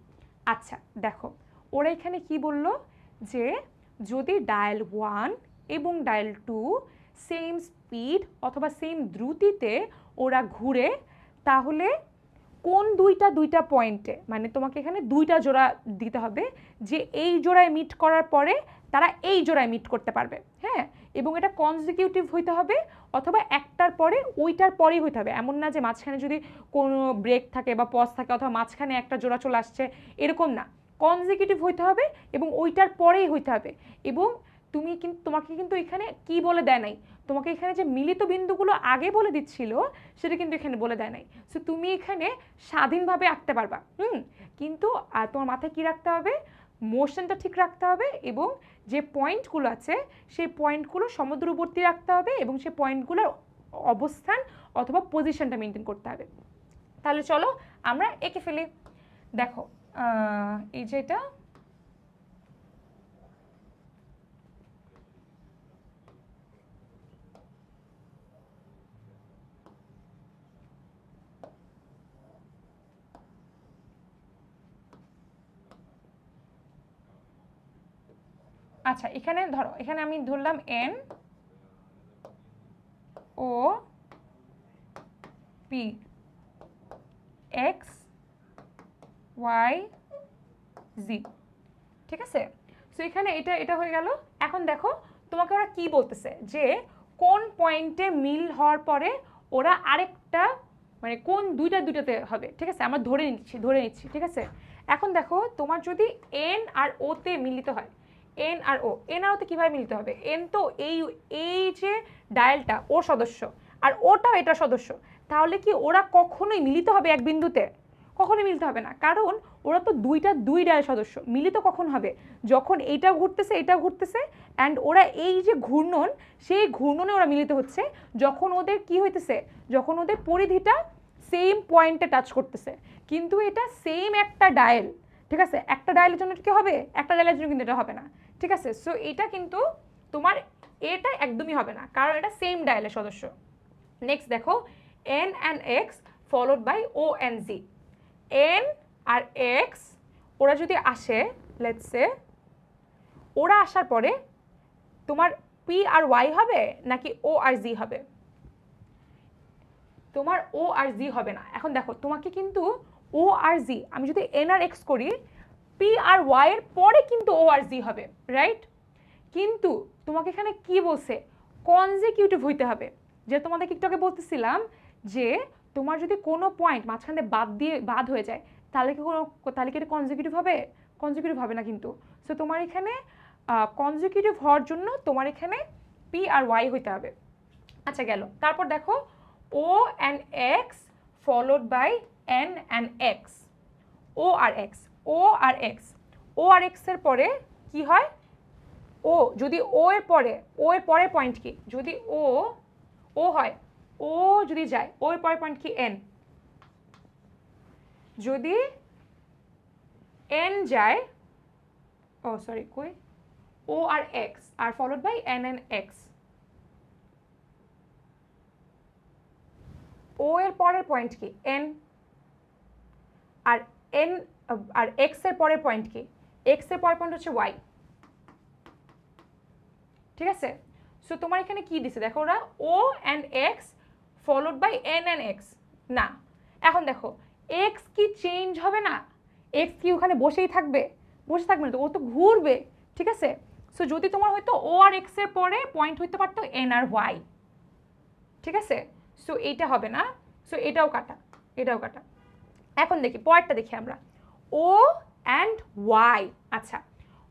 আচ্ছা দেখো ওরা এখানে কি বললো, যে যদি dial 1 এবং dial 2 same speed অথবা সেম দ্রুতিতে ওরা ঘুরে, তাহলে কোন দুইটা পয়েন্টে, মানে তোমাকে এখানে দুইটা জোড়া দিতে হবে যে এই জোড়ায় মিট করার পরে তারা এই জোড়ায় মিট করতে পারবে। হ্যাঁ, এবং এটা কনজিকিউটিভ হইতে হবে অথবা একটার পরে ওইটার পরেই হইতে হবে। এমন না যে মাঝখানে যদি কোনো ব্রেক থাকে বা পজ থাকে অথবা মাঝখানে একটা জোড়া চলে আসছে, এরকম না। কনজিকিউটিভ হইতে হবে এবং ওইটার পরেই হইতে হবে। এবং তোমাকে কিন্তু এখানে কি বলে দেয় নাই, তোমাকে এখানে যে মিলিত বিন্দুগুলো আগে বলে দিচ্ছিল সেটা কিন্তু এখানে বলে দেয় নাই। সো তুমি এখানে স্বাধীনভাবে আঁকতে পারবা, কিন্তু তোমার মাথায় কি রাখতে হবে? মোশনটা ঠিক রাখতে হবে, এবং যে পয়েন্টগুলো আছে সেই পয়েন্টগুলো সমদূরবর্তী রাখতে হবে, এবং সেই পয়েন্টগুলোর অবস্থান অথবা পজিশনটা মেনটেন করতে হবে। তাহলে চলো আমরা এঁকে ফেলি। দেখো এই যেটা আচ্ছা এখানে ধরো, এখানে আমি ধরলাম N O P X Y Z, ঠিক আছে। সো এখানে এটা এটা হয়ে গেল। এখন দেখো তোমাকে ওরা কি বলতেছে যে কোন পয়েন্টে মিল হওয়ার পরে ওরা আরেকটা মানে কোন দুইটাতে হবে, ঠিক আছে, আমরা ধরে নিচ্ছি, ঠিক আছে। এখন দেখো তোমার যদি এন আর ও তে মিলিত হয়, এন আর ওতে কীভাবে মিলিত হবে? এন তো এই যে ডায়ালটা ওর সদস্য আর ওটাও এটা সদস্য, তাহলে কি ওরা কখনোই মিলিত হবে এক বিন্দুতে? কখনোই মিলিত হবে না, কারণ ওরা তো দুই ডায়াল সদস্য। মিলিত কখন হবে? যখন এইটাও ঘুরতেছে এটাও ঘুরতেছে, অ্যান্ড ওরা এই যে ঘূর্ণন, সেই ঘূর্ণনে ওরা মিলিত হচ্ছে যখন ওদের কি হইতেছে, যখন ওদের পরিধিটা সেম পয়েন্টে টাচ করতেছে। কিন্তু এটা সেম একটা ডায়াল, ঠিক আছে, একটা ডায়ালের জন্য কি হবে, একটা ডায়ালের জন্য কিন্তু এটা হবে না, ঠিক আছে। সো এটা কিন্তু তোমার এটা একদমই হবে না, কারণ এটা সেম ডায়ালের সদস্য। নেক্সট দেখো N and X followed by O and G. N আর এক্স ওরা যদি আসে, লেটস সে ওরা আসার পরে তোমার পি আর ওয়াই হবে নাকি ও আর জি হবে? তোমার ও আর জি হবে না। এখন দেখো তোমাকে কিন্তু ও আর জি, আমি যদি এন আর এক্স করি, পি আর ওয়াই এর পরে কিন্তু ও আর জি হবে, রাইট? কিন্তু তোমাকে এখানে কি বলছে, কনজিকিউটিভ হইতে হবে। যে তোমাদেরকে একটু আগে বলতেছিলাম যে তোমার যদি কোনো পয়েন্ট মাঝখানে বাদ হয়ে যায়, তাহলে কি এটা কনজিকিউটিভ হবে? কনজিকিউটিভ হবে না কিন্তু। সো তোমার এখানে কনজিকিউটিভ হওয়ার জন্য তোমার এখানে পি আর ওয়াই হইতে হবে। আচ্ছা গেল। তারপর দেখো O and X followed by N and X. O আর এক্স, ও আর এক্স, ও আর এক্স এর পরে কি হয়? ও যদি ও এর পরে পয়েন্ট কি? যদি ও হয়, ও যদি যায়, ও এর পরের পয়েন্ট কি? এন। যদি এন যায়, ও সরি কই, ও আর এক্স আর followed by N N X. O এর পরের পয়েন্ট কি? এন। আর এন আর এক্স এর পরের পয়েন্ট কি? এক্স এর পরের পয়েন্ট হচ্ছে ওয়াই, ঠিক আছে। সো তোমার এখানে কি দিছে দেখো, ওরা O and X followed by N and X না। এখন দেখো এক্স কি চেঞ্জ হবে না? এক্স কি ওখানে বসেই থাকবে? বসে থাকবে না তো, ও তো ঘুরবে, ঠিক আছে। সো যদি তোমার হয়তো ও আর এক্স এর পরে পয়েন্ট হইতে পারতো এন আর ওয়াই, ঠিক আছে। সো এইটা হবে না, সো এটাও কাটা, এটাও কাটা। এখন দেখি পরেরটা, দেখি আমরা ও অ্যান্ড ওয়াই। আচ্ছা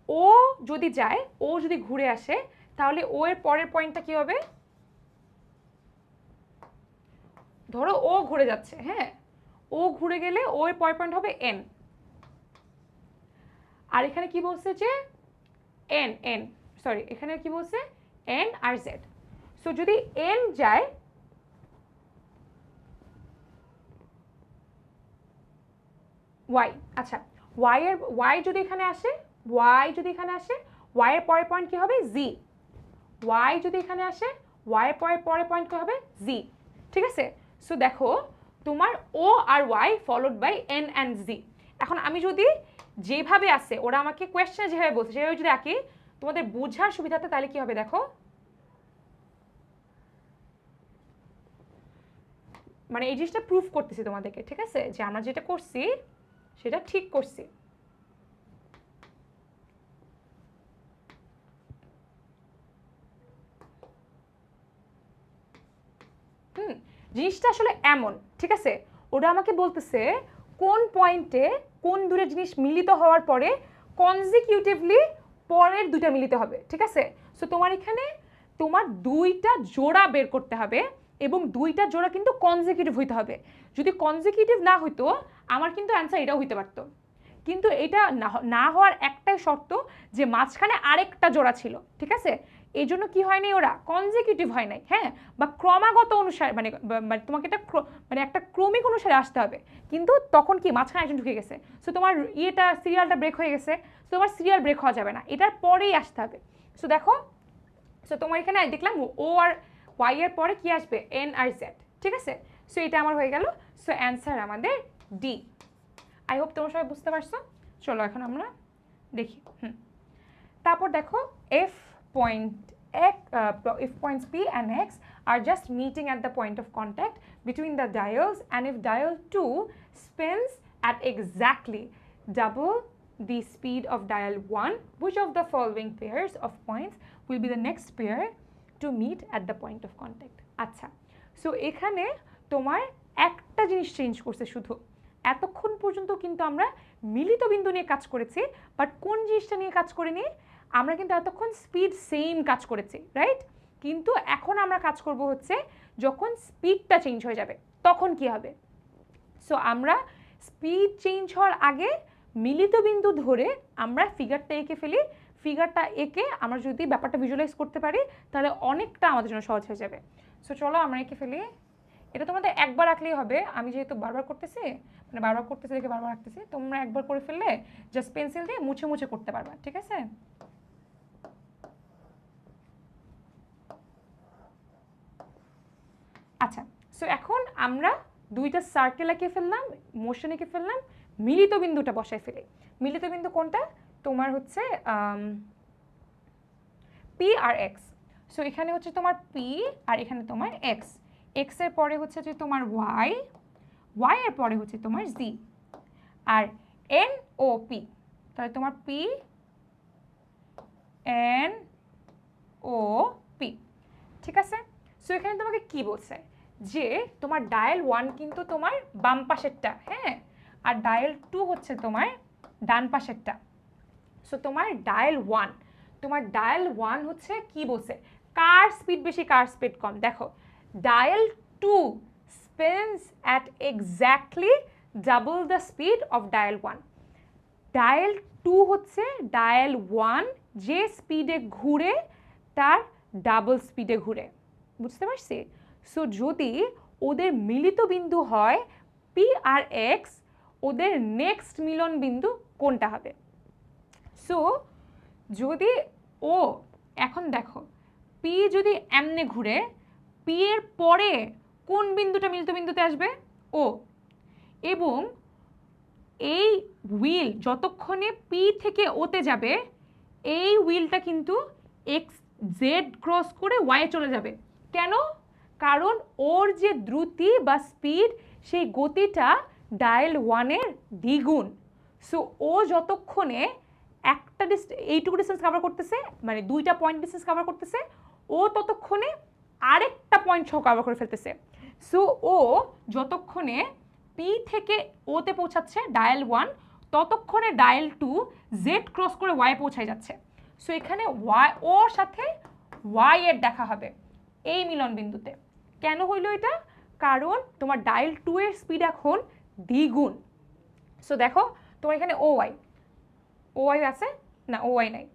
ও যদি যায়, ও যদি ঘুরে আসে, তাহলে ও এর পরের পয়েন্টটা কি হবে? ধরো ও ঘুরে যাচ্ছে, হ্যাঁ, ও ঘুরে গেলে ও এর পরের পয়েন্ট হবে এন। আর এখানে কি বলছে যে এন সরি, এখানে কি বলছে? এন আর জেড। সো যদি এন যায়, ওয়াই, আচ্ছা ওয়াই যদি এখানে আসে, ওয়াই এর পরের পয়েন্ট কি হবে? জি। ওয়াই যদি এখানে আসে, ওয়াই এর পরের পয়েন্ট কি হবে? জি, ঠিক আছে। সো দেখো তোমার ও আর Y followed by N and Z. এখন আমি যদি যেভাবে আছে ওরা আমাকে কোয়েশ্চেনে যেভাবে বলছে সেভাবে যদি আঁকি তোমাদের বোঝার সুবিধাতে, তাহলে কি হবে দেখো, মানে এই জিনিসটা প্রুফ করতেছি তোমাদেরকে, ঠিক আছে, যে আমরা যেটা করছি সেটা ঠিক করছি। জিনিসটা আসলে এমন, ঠিক আছে। ওরা আমাকে বলতেছে কোন পয়েন্টে কোন দুটো জিনিস মিলিত হওয়ার পরে কনজিকিউটিভলি পরের দুইটা মিলিত হবে, ঠিক আছে। সো তোমার এখানে তোমার দুইটা জোড়া বের করতে হবে এবং দুইটা জোড়া কিন্তু কনজিকিউটিভ হইতে হবে। যদি কনজিকিউটিভ না হইতো আমার কিন্তু অ্যান্সার এটাও হইতে পারতো, কিন্তু এটা না হওয়ার একটাই শর্ত যে মাঝখানে আরেকটা জোড়া ছিল, ঠিক আছে। এই জন্য কি হয়নি, ওরা কনজিকিউটিভ হয় নাই, হ্যাঁ, বা ক্রমাগত অনুসারে, মানে তোমাকে এটা মানে একটা ক্রমিক অনুসারে আসতে হবে, কিন্তু তখন কি মাঝখানে একজন ঢুকে গেছে, সো তোমার সিরিয়ালটা ব্রেক হয়ে গেছে, সো তোমার সিরিয়াল ব্রেক হওয়া যাবে না, এটার পরেই আসতে হবে। সো দেখো, সো তোমার এখানে দেখলাম ও আর ওয়াই এর পরে কি আসবে? এন আর জেড, ঠিক আছে। সো এটা আমার হয়ে গেল। সো অ্যান্সার আমাদের ডি। আই হোপ তোমরা সবাই বুঝতে পারছো। চলো এখন আমরা দেখি। তারপর দেখো if points P and X are just meeting at the point of contact between the dials, and if dial 2 spins at exactly double the speed of dial 1, which of the following pairs of points will be the next pair to meet at the point of contact? আচ্ছা, so এখানে তোমার একটা জিনিস change করছে শুধু। এতক্ষণ পর্যন্ত কিন্তু আমরা মিলিত বিন্দু নিয়ে কাজ করেছি, বাট কোন জিনিসটা নিয়ে কাজ করিনি? আমরা কিন্তু এতক্ষণ স্পিড সেম কাজ করেছি, রাইট? কিন্তু এখন আমরা কাজ করব হচ্ছে যখন স্পিডটা চেঞ্জ হয়ে যাবে তখন কি হবে। সো আমরা স্পিড চেঞ্জ হওয়ার আগে মিলিত বিন্দু ধরে আমরা ফিগারটা এঁকে ফেলি। ফিগারটা এঁকে আমরা যদি ব্যাপারটা ভিজুয়ালাইজ করতে পারি তাহলে অনেকটা আমাদের জন্য সহজ হয়ে যাবে। সো চলো আমরা এঁকে ফেলি। এটা তোমাদের একবার আঁকলেই হবে, আমি যেহেতু বারবার করতেছি, মানে বারবার করতেছি দেখে বারবার আঁকতেছি, তোমরা একবার করে ফেললে জাস্ট পেন্সিল দিয়ে মুছে মুছে করতে পারবা, ঠিক আছে? আচ্ছা, সো এখন আমরা দুইটা সার্কেল এঁকে ফেললাম, মোশন এঁকে ফেললাম, মিলিত বিন্দুটা বসায় ফেলি। মিলিত বিন্দু কোনটা? তোমার হচ্ছে পি আর এক্স। সো এখানে হচ্ছে তোমার পি আর এখানে তোমার এক্স। এক্স এর পরে হচ্ছে যে তোমার ওয়াই, ওয়াই এর পরে হচ্ছে তোমার জি, আর এন ও পি। তাহলে তোমার পি এন ও পি, ঠিক আছে? সো এখানে তোমাকে কি বলছে যে তোমার ডায়াল 1 কিন্তু তোমার বাম পাশেরটা, হ্যাঁ, আর ডায়াল 2 হচ্ছে তোমার ডান পাশেরটা। সো তোমার ডায়াল 1 হচ্ছে কি বলছে, কার স্পিড বেশি কার স্পিড কম। দেখো dial 2 spins at exactly double the speed of dial 1. Dial 2 হচ্ছে ডায়াল 1 যে স্পিডে ঘুরে তার ডাবল স্পিডে ঘুরে, বুঝতে পারছি? সো যদি ওদের মিলিত বিন্দু হয় পি আর এক্স, ওদের নেক্সট মিলন বিন্দু কোনটা হবে? সো যদি ও, এখন দেখো পি যদি এমনে ঘুরে, পি এর পরে কোন বিন্দুটা মিলিত বিন্দুতে আসবে? ও। এবং এই হুইল যতক্ষণে পি থেকে ওতে যাবে এই হুইলটা কিন্তু এক্স জেড ক্রস করে ওয়াই চলে যাবে। কেন? কারণ ওর যে দ্রুতি বা স্পিড সেই গতিটা ডায়াল 1-এর দ্বিগুণ। সো ও যতক্ষণে একটা এইটুকু ডিস্টেন্স কভার করতেছে, মানে দুইটা পয়েন্ট ডিস্টেন্স কভার করতেছে, ও ততক্ষণে আরেকটা পয়েন্ট সহ কভার করে ফেলতেছে। সো ও যতক্ষণে পি থেকে ওতে পৌঁছাচ্ছে ডায়াল 1, ততক্ষণে ডায়াল 2 জেড ক্রস করে ওয়াই পৌঁছায় যাচ্ছে। সো এখানে ওয়াই ওর সাথে ওয়াই এর দেখা হবে এই মিলন বিন্দুতে। কেন হইল এটা? কারণ তোমার ডায়াল 2 এর স্পিড এখন দ্বিগুণ। সো দেখো তোমার এখানে ও ওয়াই আছে না, ও ওয়াই নাই,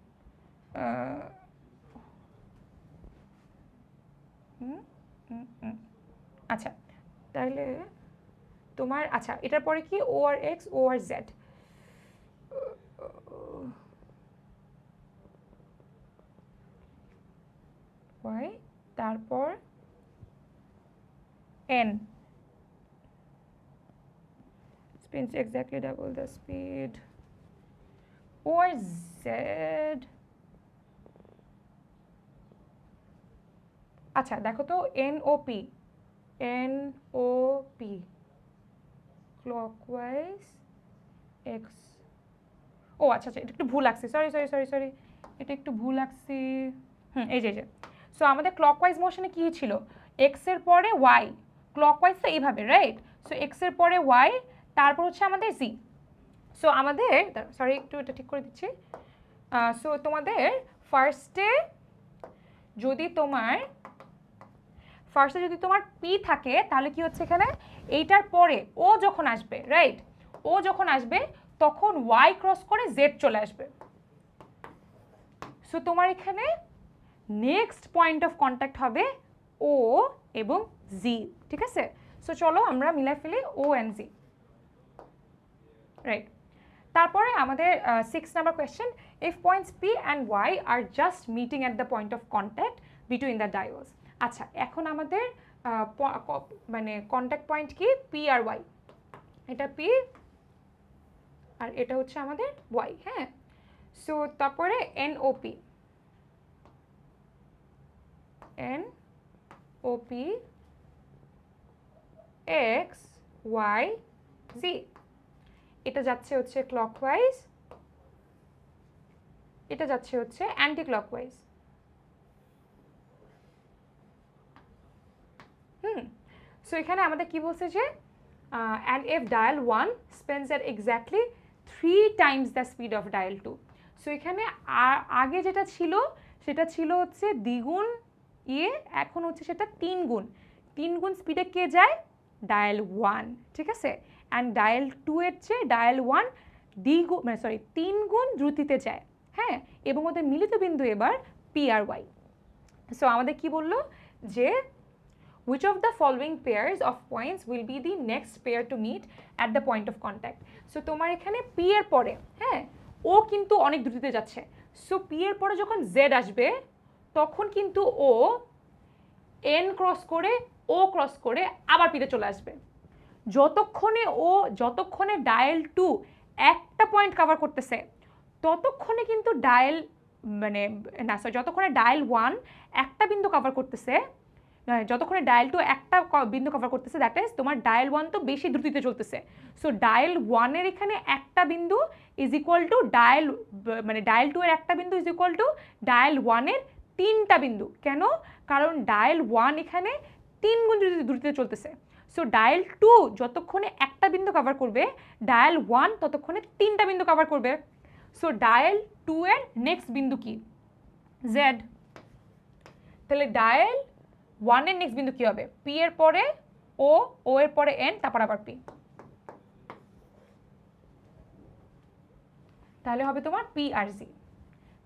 আচ্ছা তাহলে তোমার, আচ্ছা এটার পরে কি ও আর এক্স, ও আর জেড, ওয়াই, তারপর N, spins exactly double the speed, O আর জেড। আচ্ছা দেখো তো N O P clockwise X, ও আচ্ছা আচ্ছা এটা একটু ভুল লাগছে, সরি এটা একটু ভুল লাগছে। এই যে সো আমাদের ক্লকওয়াইজ মোশনে কি ছিল, এক্স এর পরে ওয়াই, ক্লকওয়াইজ তো এইভাবে, রাইট? সো এক্স এর পরে ওয়াই, তারপর হচ্ছে আমাদের জি। সো আমাদের, সরি একটু এটা ঠিক করে দিচ্ছি। সো তোমাদের ফার্স্টে যদি তোমার পি থাকে তাহলে কি হচ্ছে এখানে, এইটার পরে ও যখন আসবে, রাইট, ও যখন আসবে তখন ওয়াই ক্রস করে জেড চলে আসবে। সো তোমার এখানে নেক্সট পয়েন্ট অফ কন্ট্যাক্ট হবে ও এবং জি, ঠিক আছে? সো চলো আমরা মিলাই ফেলি ও এন্ড জি, রাইট। তারপরে আমাদের 6 number question, if points P and Y are just meeting at the point of contact between the dials. আচ্ছা এখন আমাদের মানে কন্ট্যাক্ট পয়েন্ট কি, পি আর ওয়াই, এটা পি আর এটা হচ্ছে আমাদের ওয়াই, হ্যাঁ। সো তারপরে NOP, NOP X Y Z, এটা যাচ্ছে হচ্ছে ক্লকওয়াইজ, এটা যাচ্ছে হচ্ছে অ্যান্টি ক্লকওয়াইজ। সো এখানে আমাদের কি বলছে যে and if dial 1 spins at exactly 3 times the speed of dial 2, so এখানে আগে যেটা ছিল সেটা ছিল হচ্ছে দ্বিগুণ এখন হচ্ছে সেটা 3 গুণ স্পিডে কে যায়, ডায়াল 1, ঠিক আছে। অ্যান্ড ডায়াল 2 এর চেয়ে ডায়াল 1 দ্বিগুণ মানে 3 গুণ দ্রুতিতে যায়, হ্যাঁ। এবং ওদের মিলিত বিন্দু এবার পি আর ওয়াই। সো আমাদের কি বললো যে which of the following pairs of points will be the next pair to meet at the point of contact, so তোমার এখানে পি এর পরে, হ্যাঁ, ও কিন্তু অনেক দ্রুতিতে যাচ্ছে, সো পি এর পরে যখন জেড আসবে তখন কিন্তু ও এন ক্রস করে ও ক্রস করে আবার পিতে চলে আসবে। যতক্ষণে ডায়াল 2 একটা পয়েন্ট কভার করতেছে ততক্ষণে কিন্তু ডায়াল মানে না সরি যতক্ষণে ডায়াল 1 একটা বিন্দু কভার করতেছে, যতক্ষণে ডায়াল 2 একটা বিন্দু কভার করতেছে, দ্যাট ইজ তোমার ডায়াল 1 তো বেশি দ্রুতিতে চলতেছে। সো ডায়াল 1 এর এখানে একটা বিন্দু ইজ ইকুয়াল টু ডায়াল মানে ডায়াল 2 এর একটা বিন্দু ইজ ইকুয়াল টু ডায়াল 1 এর 3টা বিন্দু। কেন? কারণ ডায়াল 1 এখানে 3 গুণ দ্রুতিতে চলতেছে। সো ডায়াল 2 যতক্ষণে একটা বিন্দু কভার করবে, ডায়াল 1 ততক্ষণে 3টা বিন্দু কভার করবে। সো ডায়াল 2 এর নেক্সট বিন্দু কি? জেড। তাহলে ডায়াল 1 এর নেক্সট বিন্দু কি হবে? পি এর পরে ও, ও এর পরে এন, তারপর আবার পি, তাহলে হবে তোমার পি আর জি।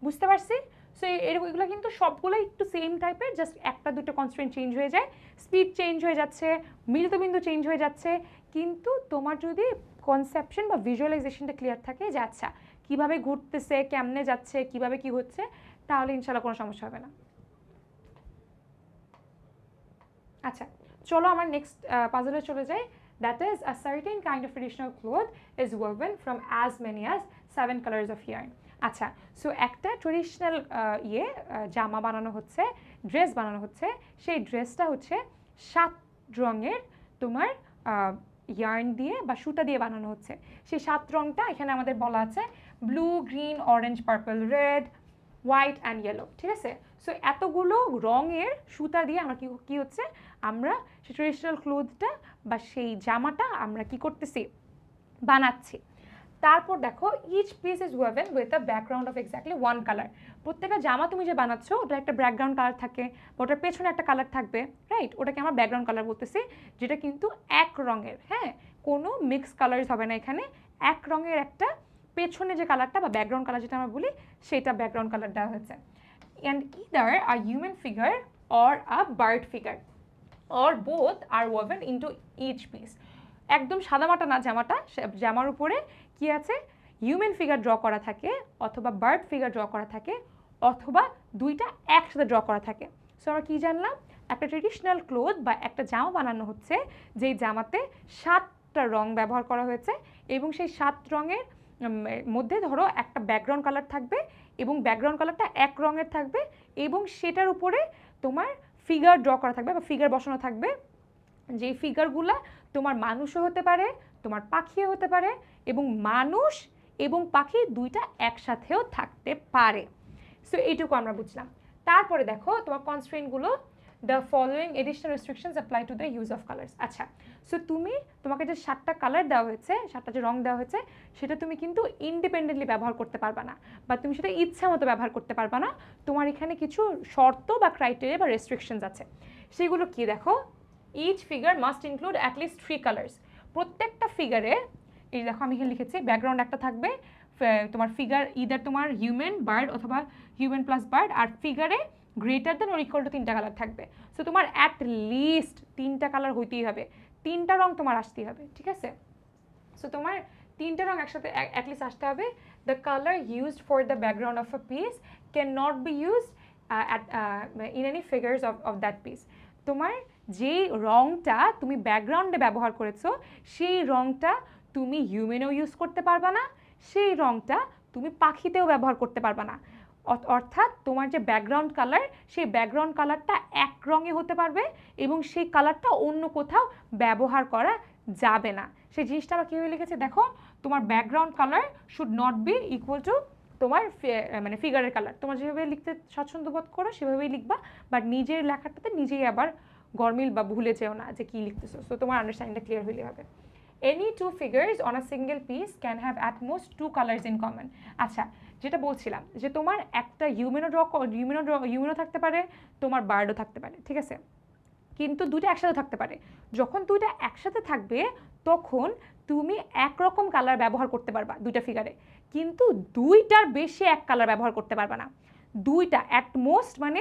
বুঝতে পারছি? সো এগুলো কিন্তু সবগুলো একটু সেম টাইপের, জাস্ট একটা দুটো কনস্ট্যান্ট চেঞ্জ হয়ে যায়, স্পিড চেঞ্জ হয়ে যাচ্ছে, মিলিত বিন্দু চেঞ্জ হয়ে যাচ্ছে, কিন্তু তোমার যদি কনসেপশন বা ভিজুয়ালাইজেশনটা ক্লিয়ার থাকে যে আচ্ছা কীভাবে ঘুরতেছে, কেমনে যাচ্ছে, কীভাবে কী হচ্ছে, তাহলে ইনশাল্লাহ কোনো সমস্যা হবে না। আচ্ছা চলো আমার নেক্সট পাজলে চলে যাই। That is a certain kind of traditional cloth is woven from as many as 7 colours of yarn. আচ্ছা সো একটা ট্রেডিশনাল জামা বানানো হচ্ছে, ড্রেস বানানো হচ্ছে, সেই ড্রেসটা হচ্ছে 7 রঙের তোমার ইয়ার্ন দিয়ে বা সুতা দিয়ে বানানো হচ্ছে। সেই 7 রঙটা এখানে আমাদের বলা আছে blue, green, orange, purple, red, white and yellow, ঠিক আছে। সো এতগুলো রঙের সুতা দিয়ে আমরা কি হচ্ছে, আমরা সেই ট্রেডিশনাল ক্লোথটা বা সেই জামাটা আমরা কি করতেছি, বানাচ্ছি। তারপর দেখো each piece is woven with a background of exactly 1 colour. প্রত্যেকটা জামা তুমি যে বানাচ্ছ ওটার একটা ব্যাকগ্রাউন্ড কালার থাকে, ওটার পেছনে একটা কালার থাকবে, রাইট? ওটাকে আমরা ব্যাকগ্রাউন্ড কালার বলতেছি, যেটা কিন্তু এক রঙের, হ্যাঁ, কোনো মিক্স কালার্স হবে না এখানে, এক রঙের একটা পেছনে যে কালারটা বা ব্যাকগ্রাউন্ড কালার যেটা আমরা বলি সেটা ব্যাকগ্রাউন্ড কালার দেওয়া হয়েছে। And either a human figure or a bird figure or both are woven into each piece. একদম সাদামাটা না জামাটা, জামার উপরে কি আছে, হিউম্যান ফিগার ড্র করা থাকে, অথবা বার্ড ফিগার ড্র করা থাকে, অথবা দুইটা একসাথে ড্র করা থাকে। সো আমরা কী জানলাম, একটা ট্রেডিশনাল ক্লোথ বা একটা জামা বানানো হচ্ছে যেই জামাতে 7টা রং ব্যবহার করা হয়েছে, এবং সেই 7 রঙের মধ্যে ধরো একটা ব্যাকগ্রাউন্ড কালার থাকবে, এবং ব্যাকগ্রাউন্ড কালারটা এক রঙের থাকবে, এবং সেটার উপরে তোমার ফিগার ড্র করা থাকবে বা ফিগার বসানো থাকবে, যেই ফিগারগুলা তোমার মানুষও হতে পারে, তোমার পাখিও হতে পারে, এবং মানুষ এবং পাখি দুইটা একসাথেও থাকতে পারে। সো এইটুকু আমরা বুঝলাম। তারপরে দেখো তোমার কনস্ট্রেন্টগুলো, the following additional restrictions apply to the use of colours. আচ্ছা সো তোমাকে যে 7টা কালার দেওয়া হয়েছে, 7টা যে রং দেওয়া হয়েছে, সেটা তুমি কিন্তু ইন্ডিপেন্ডেন্টলি ব্যবহার করতে পারবা না, বা তুমি সেটা ইচ্ছা মতো ব্যবহার করতে পারবা না। তোমার এখানে কিছু শর্ত বা ক্রাইটেরিয়া বা রেস্ট্রিকশনস আছে। সেগুলো কি দেখো, ইচ ফিগার মাস্ট ইনক্লুড অ্যাটলিস্ট 3 কালার্স। প্রত্যেকটা ফিগারে, এই দেখো আমি এখানে লিখেছি, ব্যাকগ্রাউন্ড একটা থাকবে, তোমার ফিগার ইদার তোমার হিউম্যান, বার্ড অথবা হিউম্যান প্লাস বার্ড, আর ফিগারে greater than or equal to 3টা কালার থাকবে। সো তোমার অ্যাট লিস্ট 3টা কালার হইতেই হবে, 3টা রং তোমার আসতেই হবে, ঠিক আছে। সো তোমার 3টা রং একসাথে অ্যাটলিস্ট আসতে হবে। The colour used for the background of a piece can not be used in any figures of that piece. তোমার যেই রংটা তুমি ব্যাকগ্রাউন্ডে ব্যবহার করেছো সেই রংটা তুমি হিউম্যানেও ইউজ করতে পারবা না, সেই রংটা তুমি পাখিতেও ব্যবহার করতে পারবে না। অর্থাৎ তোমার যে ব্যাকগ্রাউন্ড কালার, সেই ব্যাকগ্রাউন্ড কালারটা এক রঙে হতে পারবে এবং সেই কালারটা অন্য কোথাও ব্যবহার করা যাবে না। সেই জিনিসটা আমরা কীভাবে লিখেছি দেখো, তোমার background colour should not be equal to তোমার মানে ফিগারের কালার। তোমার যেভাবে লিখতে স্বাচ্ছন্দ্য বোধ করো সেভাবেই লিখবা, বাট নিজের লেখাটাতে নিজেই আবার গরমিল বা ভুলে যেও না যে কী লিখতেছো। সো তোমার আন্ডারস্ট্যান্ডিংটা ক্লিয়ার হইলে হবে। Any two figures on a single piece can have at most two colors in common. আচ্ছা, যেটা বলছিলাম যে তোমার একটা হিউম্যানো থাকতে পারে, তোমার বার্ডও থাকতে পারে, ঠিক আছে, কিন্তু দুইটা একসাথে থাকতে পারে। যখন দুইটা একসাথে থাকবে তখন তুমি একরকম কালার ব্যবহার করতে পারবা দুইটা ফিগারে, কিন্তু দুইটার বেশি এক কালার ব্যবহার করতে পারবা না। দুইটা অ্যাট মোস্ট মানে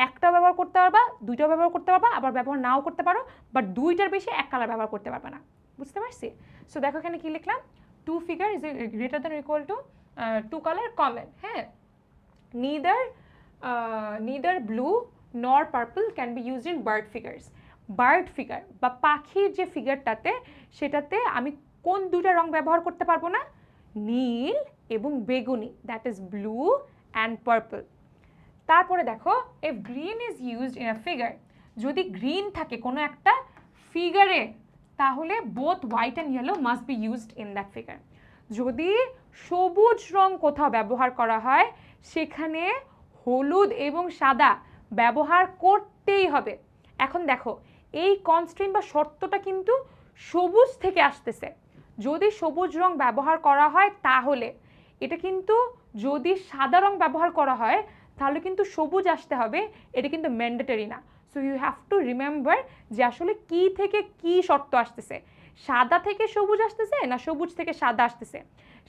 একটা ব্যবহার করতে পারবা, দুইটাও ব্যবহার করতে পারবা, আবার ব্যবহার নাও করতে পারো, বাট দুইটার বেশি এক কালার ব্যবহার করতে পারবা না। বুঝতে পারছি? সো দেখো এখানে কি লিখলাম, two figure is greater than equal to two colour common. হ্যাঁ, neither blue nor purple can be used in bird figures. Bird figure বা পাখির যে ফিগারটাতে, সেটাতে আমি কোন দুইটা রং ব্যবহার করতে পারবো না? নীল এবং বেগুনি, that is blue and purple. তারপরে দেখো, if green is used in a figure, যদি গ্রিন থাকে কোনো একটা ফিগারে, তাহলে both white and yellow must be used in that figure. যদি সবুজ রং কোথাও ব্যবহার করা হয়, সেখানে হলুদ এবং সাদা ব্যবহার করতেই হবে। এখন দেখো, এই কনস্ট্রেন্ট বা শর্তটা কিন্তু সবুজ থেকে আসতেছে। যদি সবুজ রং ব্যবহার করা হয় তাহলে এটা, কিন্তু যদি সাদা রং ব্যবহার করা হয় তাহলে কিন্তু সবুজ আসতে হবে, এটা কিন্তু ম্যান্ডেটরি না। So you have to remember যে আসলে কি থেকে কি শর্ত আসতেছে, সাদা থেকে সবুজ আসতেছে না সবুজ থেকে সাদা আসতেছে,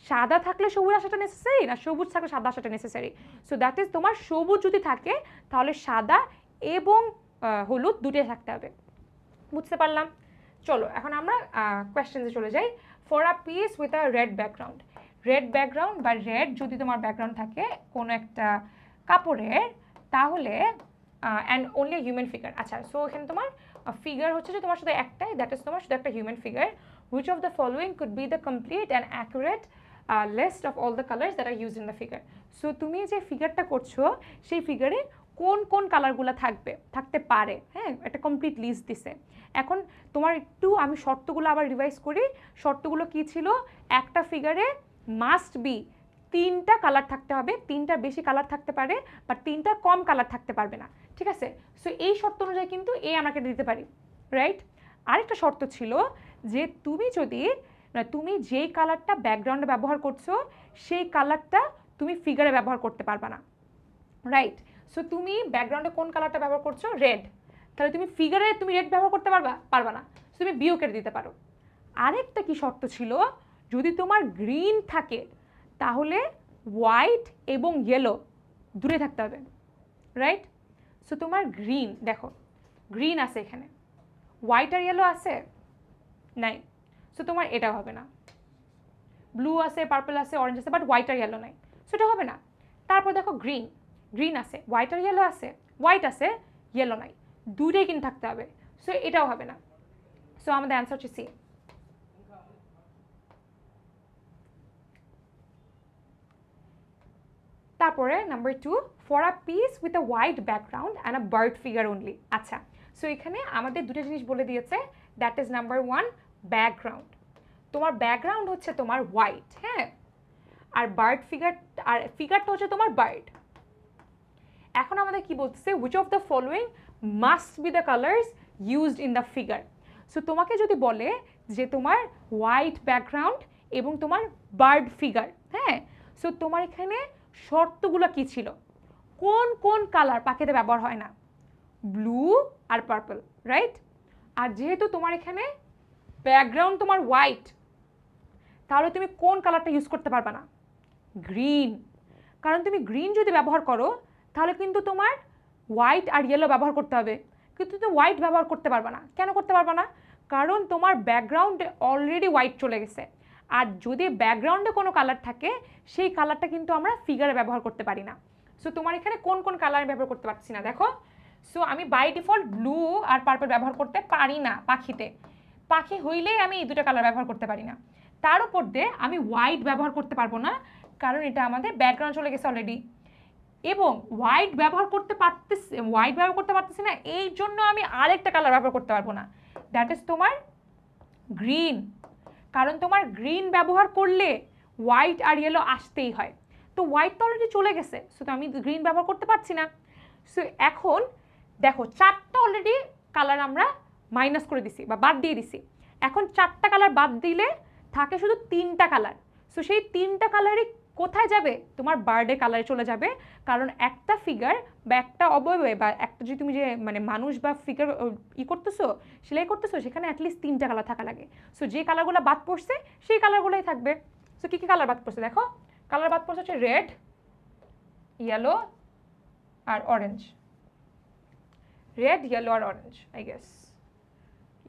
সাদা থাকলে সবুজ আসাটা নেসেসারি না সবুজ থাকলে সাদা আসাটা নেসেসারি। সো দ্যাট ইজ, তোমার সবুজ যদি থাকে তাহলে সাদা এবং হলুদ দুটোই থাকতে হবে। বুঝতে পারলাম? চলো এখন আমরা কোয়েশ্চেন্সে চলে যাই। For a piece with a red background, red background বা রেড যদি তোমার ব্যাকগ্রাউন্ড থাকে কোনো একটা কাপড়ের, তাহলে অ্যান্ড অনলি হিউম্যান ফিগার। আচ্ছা, সো এখানে তোমার ফিগার হচ্ছে যে তোমার শুধু একটাই, দ্যাট ইজ তোমার শুধু একটা human figure. Which of the following could be the complete and accurate list of all the colours that are use in the figure. So তুমি যে ফিগারটা করছো সেই ফিগারে কোন কোন কালারগুলো থাকতে পারে, হ্যাঁ, একটা কমপ্লিট লিস্ট দিছে। এখন তোমার একটু আমি শর্তগুলো আবার রিভাইজ করি। শর্তগুলো কি ছিল? একটা ফিগারে মাস্ট বি তিনটা কালার থাকতে হবে, তিনটার বেশি কালার থাকতে পারে, বাট তিনটা কম কালার থাকতে পারবে না, ঠিক আছে? সো এই শর্ত অনুযায়ী কিন্তু এ আমরা কেটে দিতে পারি, রাইট? আরেকটা শর্ত ছিল যে তুমি যেই কালারটা ব্যাকগ্রাউন্ডে ব্যবহার করছো সেই কালারটা তুমি ফিগারে ব্যবহার করতে পারবে না, রাইট? সো তুমি ব্যাকগ্রাউন্ডে কোন কালারটা ব্যবহার করছো? রেড, তাহলে তুমি ফিগারে তুমি রেড ব্যবহার করতে পারবা না, তুমি বিও কেটে দিতে পারো। আরেকটা কি শর্ত ছিল? যদি তোমার গ্রিন থাকে তাহলে হোয়াইট এবং ইয়েলো দূরে থাকতে হবে, রাইট? সো তোমার গ্রিন, দেখো গ্রিন আছে এখানে, হোয়াইট আর ইয়েলো আছে নাই, সো তোমার এটা হবে না। ব্লু আছে, পার্পল আছে, অরেঞ্জ আছে, বাট হোয়াইট আর ইয়েলো নাই, সো এটা হবে না। তারপর দেখো গ্রিন আছে, হোয়াইট আর ইয়েলো আছে, হোয়াইট আছে, ইয়েলো নাই, দুটোই কিন্তু থাকতে হবে, সো এটাও হবে না। সো আমাদের অ্যান্সার হচ্ছে সি। তারপরে number 2, for a piece with a white background and a bird figure only. আচ্ছা, সো এখানে আমাদের দুটো জিনিস বলে দিয়েছে, দ্যাট ইজ নাম্বার 1 ব্যাকগ্রাউন্ড। তোমার ব্যাকগ্রাউন্ড হচ্ছে তোমার হোয়াইট, হ্যাঁ, আর ফিগারটা হচ্ছে তোমার বার্ড। এখন আমাদের কি বলতেছে? Which of the following must be the colours used in the figure. So তোমাকে যদি বলে যে তোমার হোয়াইট ব্যাকগ্রাউন্ড এবং তোমার বার্ড ফিগার, হ্যাঁ, সো তোমার এখানে শর্তগুলো কি ছিল? কোন কোন কালার পাখিতে ব্যবহার হয় না? ব্লু আর পার্পল, রাইট? আর যেহেতু তোমার এখানে ব্যাকগ্রাউন্ড তোমার হোয়াইট, তাহলে তুমি কোন কালারটা ইউজ করতে পারবে না? গ্রিন। কারণ তুমি গ্রিন যদি ব্যবহার করো তাহলে কিন্তু তোমার হোয়াইট আর ইয়েলো ব্যবহার করতে হবে, কিন্তু তুমি হোয়াইট ব্যবহার করতে পারবে না। কেন করতে পারবে না? কারণ তোমার ব্যাকগ্রাউন্ডে অলরেডি হোয়াইট চলে গেছে, আর যদি ব্যাকগ্রাউন্ডে কোনো কালার থাকে সেই কালারটা কিন্তু আমরা ফিগারে ব্যবহার করতে পারি না। সো তোমার এখানে কোন কোন কালার ব্যবহার করতে পারছি না দেখো। সো আমি বাই ডিফল্ট ব্লু আর পার্পল ব্যবহার করতে পারি না পাখিতে, পাখি হইলেই আমি এই দুটো কালার ব্যবহার করতে পারি না। তার উপর দিয়ে আমি হোয়াইট ব্যবহার করতে পারবো না, কারণ এটা আমাদের ব্যাকগ্রাউন্ড চলে গেছে অলরেডি। এবং হোয়াইট ব্যবহার করতে পারতেছি না, এই জন্য আমি আরেকটা কালার ব্যবহার করতে পারবো না, দ্যাট ইজ তোমার গ্রিন। কারণ তোমার গ্রিন ব্যবহার করলে হোয়াইট আর ইয়েলো আসতেই হয়, তো হোয়াইট তো অলরেডি চলে গেছে, সো তো আমি গ্রিন ব্যবহার করতে পারছি না। সো এখন দেখো 4টা অলরেডি কালার আমরা মাইনাস করে দিছি বা বাদ দিয়ে দিছি। এখন 4টা কালার বাদ দিলে থাকে শুধু 3টা কালার। সো সেই 3টা কালারই কোথায় যাবে? তোমার বার্ডে কালারে চলে যাবে। কারণ একটা ফিগার বা একটা অবয়বে বা একটা যদি তুমি যে মানে মানুষ বা ফিগার করতেছো, সেলাই করতেছো, সেখানে অ্যাটলিস্ট 3টা কালার থাকা লাগে। সো যে কালারগুলো বাদ পড়ছে সেই কালারগুলোই থাকবে। সো কী কী কালার বাদ পড়ছে দেখো, কালার বাদ পড়ছে হচ্ছে রেড, ইয়েলো আর অরেঞ্জ। রেড, ইয়েলো আর orange, I guess,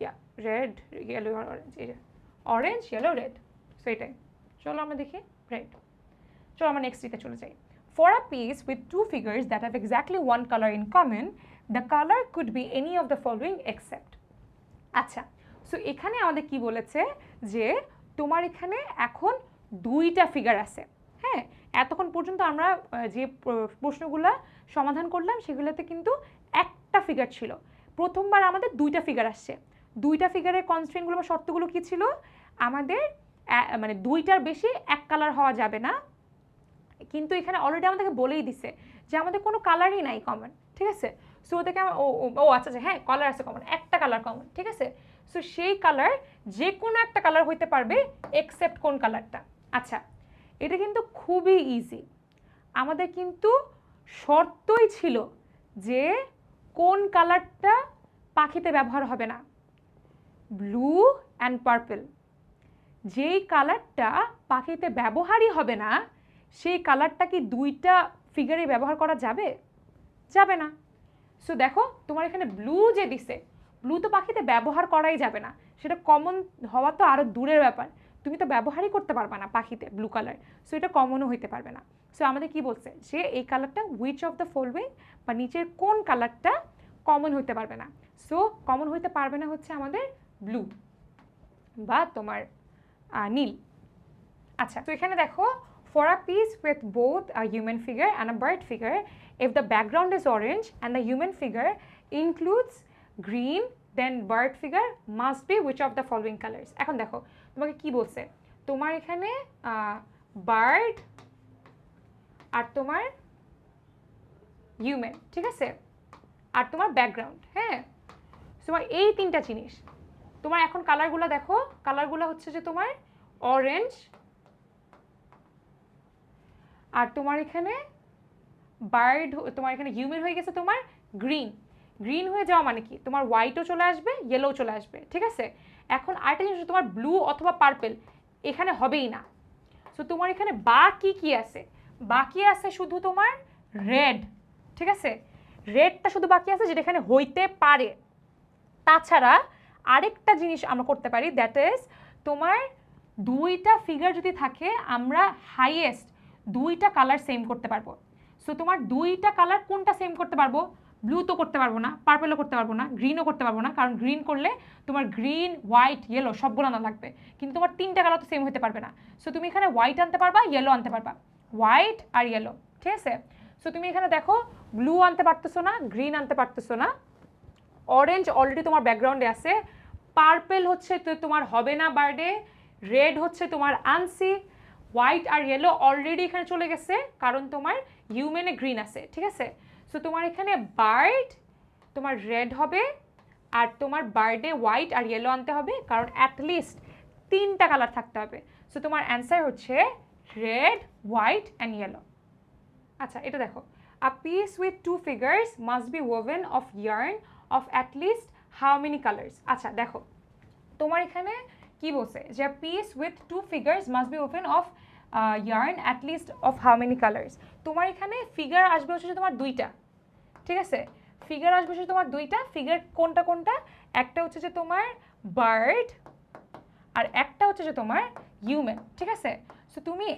yeah red, yellow আর অরেঞ্জ, এই যে অরেঞ্জ, ইয়েলো, রেড। সো এটাই। চলো আমরা দেখি রেড। চলো আমরা নেক্সট দিকে চলে যাই। For a piece with two figures that have exactly one color in common, the color could be any of the following except. আচ্ছা, সো এখানে আমাদের কি বলেছে যে তোমার এখানে এখন 2টা ফিগার আছে। হ্যাঁ, এতক্ষণ পর্যন্ত আমরা যে প্রশ্নগুলো সমাধান করলাম সেগুলোতে কিন্তু একটা ফিগার ছিল। প্রথমবার আমাদের 2টা ফিগার আসছে। 2টা ফিগারের কনস্ট্রেন্টগুলো বা শর্তগুলো কি ছিল? আমাদের মানে 2টার বেশি এক কালার হওয়া যাবে না, কিন্তু এখানে অলরেডি আমাদেরকে বলেই দিছে যে আমাদের কোনো কালারই নাই কমন, ঠিক আছে? সো ওদেরকে ও আচ্ছা আচ্ছা, হ্যাঁ কালার আছে কমন, একটা কালার কমন, ঠিক আছে? সো সেই কালার যে কোনো একটা কালার হইতে পারবে এক্সেপ্ট কোন কালারটা। আচ্ছা, এটা কিন্তু খুবই ইজি। আমাদের কিন্তু শর্তই ছিল যে কোন কালারটা পাখিতে ব্যবহার হবে না, ব্লু অ্যান্ড পার্পল। যেই কালারটা পাখিতে ব্যবহারই হবে না সেই কালারটা কি 2টা ফিগারে ব্যবহার করা যাবে? যাবে না। সো দেখো তোমার এখানে ব্লু যে দিছে, ব্লু তো পাখিতে ব্যবহার করাই যাবে না, সেটা কমন হওয়া তো আরও দূরের ব্যাপার, তুমি তো ব্যবহারই করতে পারবে না পাখিতে ব্লু কালার, সো এটা কমনও হইতে পারবে না। সো আমাদের কি বলছে যে এই কালারটা উইচ অফ দ্য ফলোইং বা নিচের কোন কালারটা কমন হইতে পারবে না। সো কমন হইতে পারবে না হচ্ছে আমাদের ব্লু বা তোমার নীল। আচ্ছা, তো এখানে দেখো, for a piece with both a human figure and a bird figure, if the background is orange and the human figure includes green, then bird figure must be which of the following colors? এখন দেখো তোমাকে কি বলছে, তোমার এখানে bird আর তোমার human, ঠিক আছে, আর তোমার ব্যাকগ্রাউন্ড, হ্যাঁ, তোমার এই 3টা জিনিস। তোমার এখন কালারগুলো দেখো, কালারগুলো হচ্ছে যে তোমার অরেঞ্জ, আর তোমার এখানে বার্ড, তোমার এখানে হিউম্যান হয়ে গেছে তোমার গ্রিন। গ্রিন হয়ে যাওয়া মানে কি, তোমার হোয়াইটও চলে আসবে, ইয়েলোও চলে আসবে, ঠিক আছে? এখন আরেকটা জিনিস, তোমার ব্লু অথবা পার্পল এখানে হবেই না। সো তোমার এখানে বাকি কি আছে? বাকি আছে শুধু তোমার রেড, ঠিক আছে? রেডটা শুধু বাকি আছে যেটা এখানে হইতে পারে। তাছাড়া আরেকটা জিনিস আমরা করতে পারি, দ্যাট ইজ তোমার 2টা ফিগার যদি থাকে আমরা হাইয়েস্ট 2টা কালার সেম করতে পারবো। সো তোমার 2টা কালার কোনটা সেম করতে পারবো? ব্লু তো করতে পারবো না, পার্পলও করতে পারবো না, গ্রিনও করতে পারবো না, কারণ গ্রিন করলে তোমার গ্রিন, হোয়াইট, ইয়েলো সবগুলো আনা লাগবে, কিন্তু তোমার 3টা কালার তো সেম হতে পারবে না। সো তুমি এখানে হোয়াইট আনতে পারবা, ইয়েলো আনতে পারবা, হোয়াইট আর ইয়েলো, ঠিক আছে? সো তুমি এখানে দেখো ব্লু আনতে পারতেছো না, গ্রিন আনতে পারতেছো না, অরেঞ্জ অলরেডি তোমার ব্যাকগ্রাউন্ডে আছে, পার্পল হচ্ছে তো তোমার হবে না বার্ডে, রেড হচ্ছে তোমার আনসি, হোয়াইট আর ইয়েলো অলরেডি এখানে চলে গেছে কারণ তোমার হিউম্যানে গ্রিন আছে, ঠিক আছে? সো তোমার এখানে বার্ড তোমার রেড হবে আর তোমার বার্ডে হোয়াইট আর ইয়েলো আনতে হবে, কারণ অ্যাটলিস্ট 3টা কালার থাকতে হবে। সো তোমার অ্যান্সার হচ্ছে রেড, হোয়াইট অ্যান্ড ইয়েলো। আচ্ছা, এটা দেখো, a piece with 2 figures must be woven of yarn of at least how many colors? আচ্ছা দেখো, তোমার এখানে কি বলছে যে piece with 2 figures must be woven of yarn at least of how many colors? তোমার এখানে ফিগার আসবে হচ্ছে তোমার 2টা, ঠিক আছে? ফিগার আসবে হচ্ছে তোমার 2টা। ফিগার কোনটা কোনটা? একটা হচ্ছে যে তোমার বার্ড আর একটা হচ্ছে যে তোমার হিউম্যান, ঠিক আছে? সো তুমি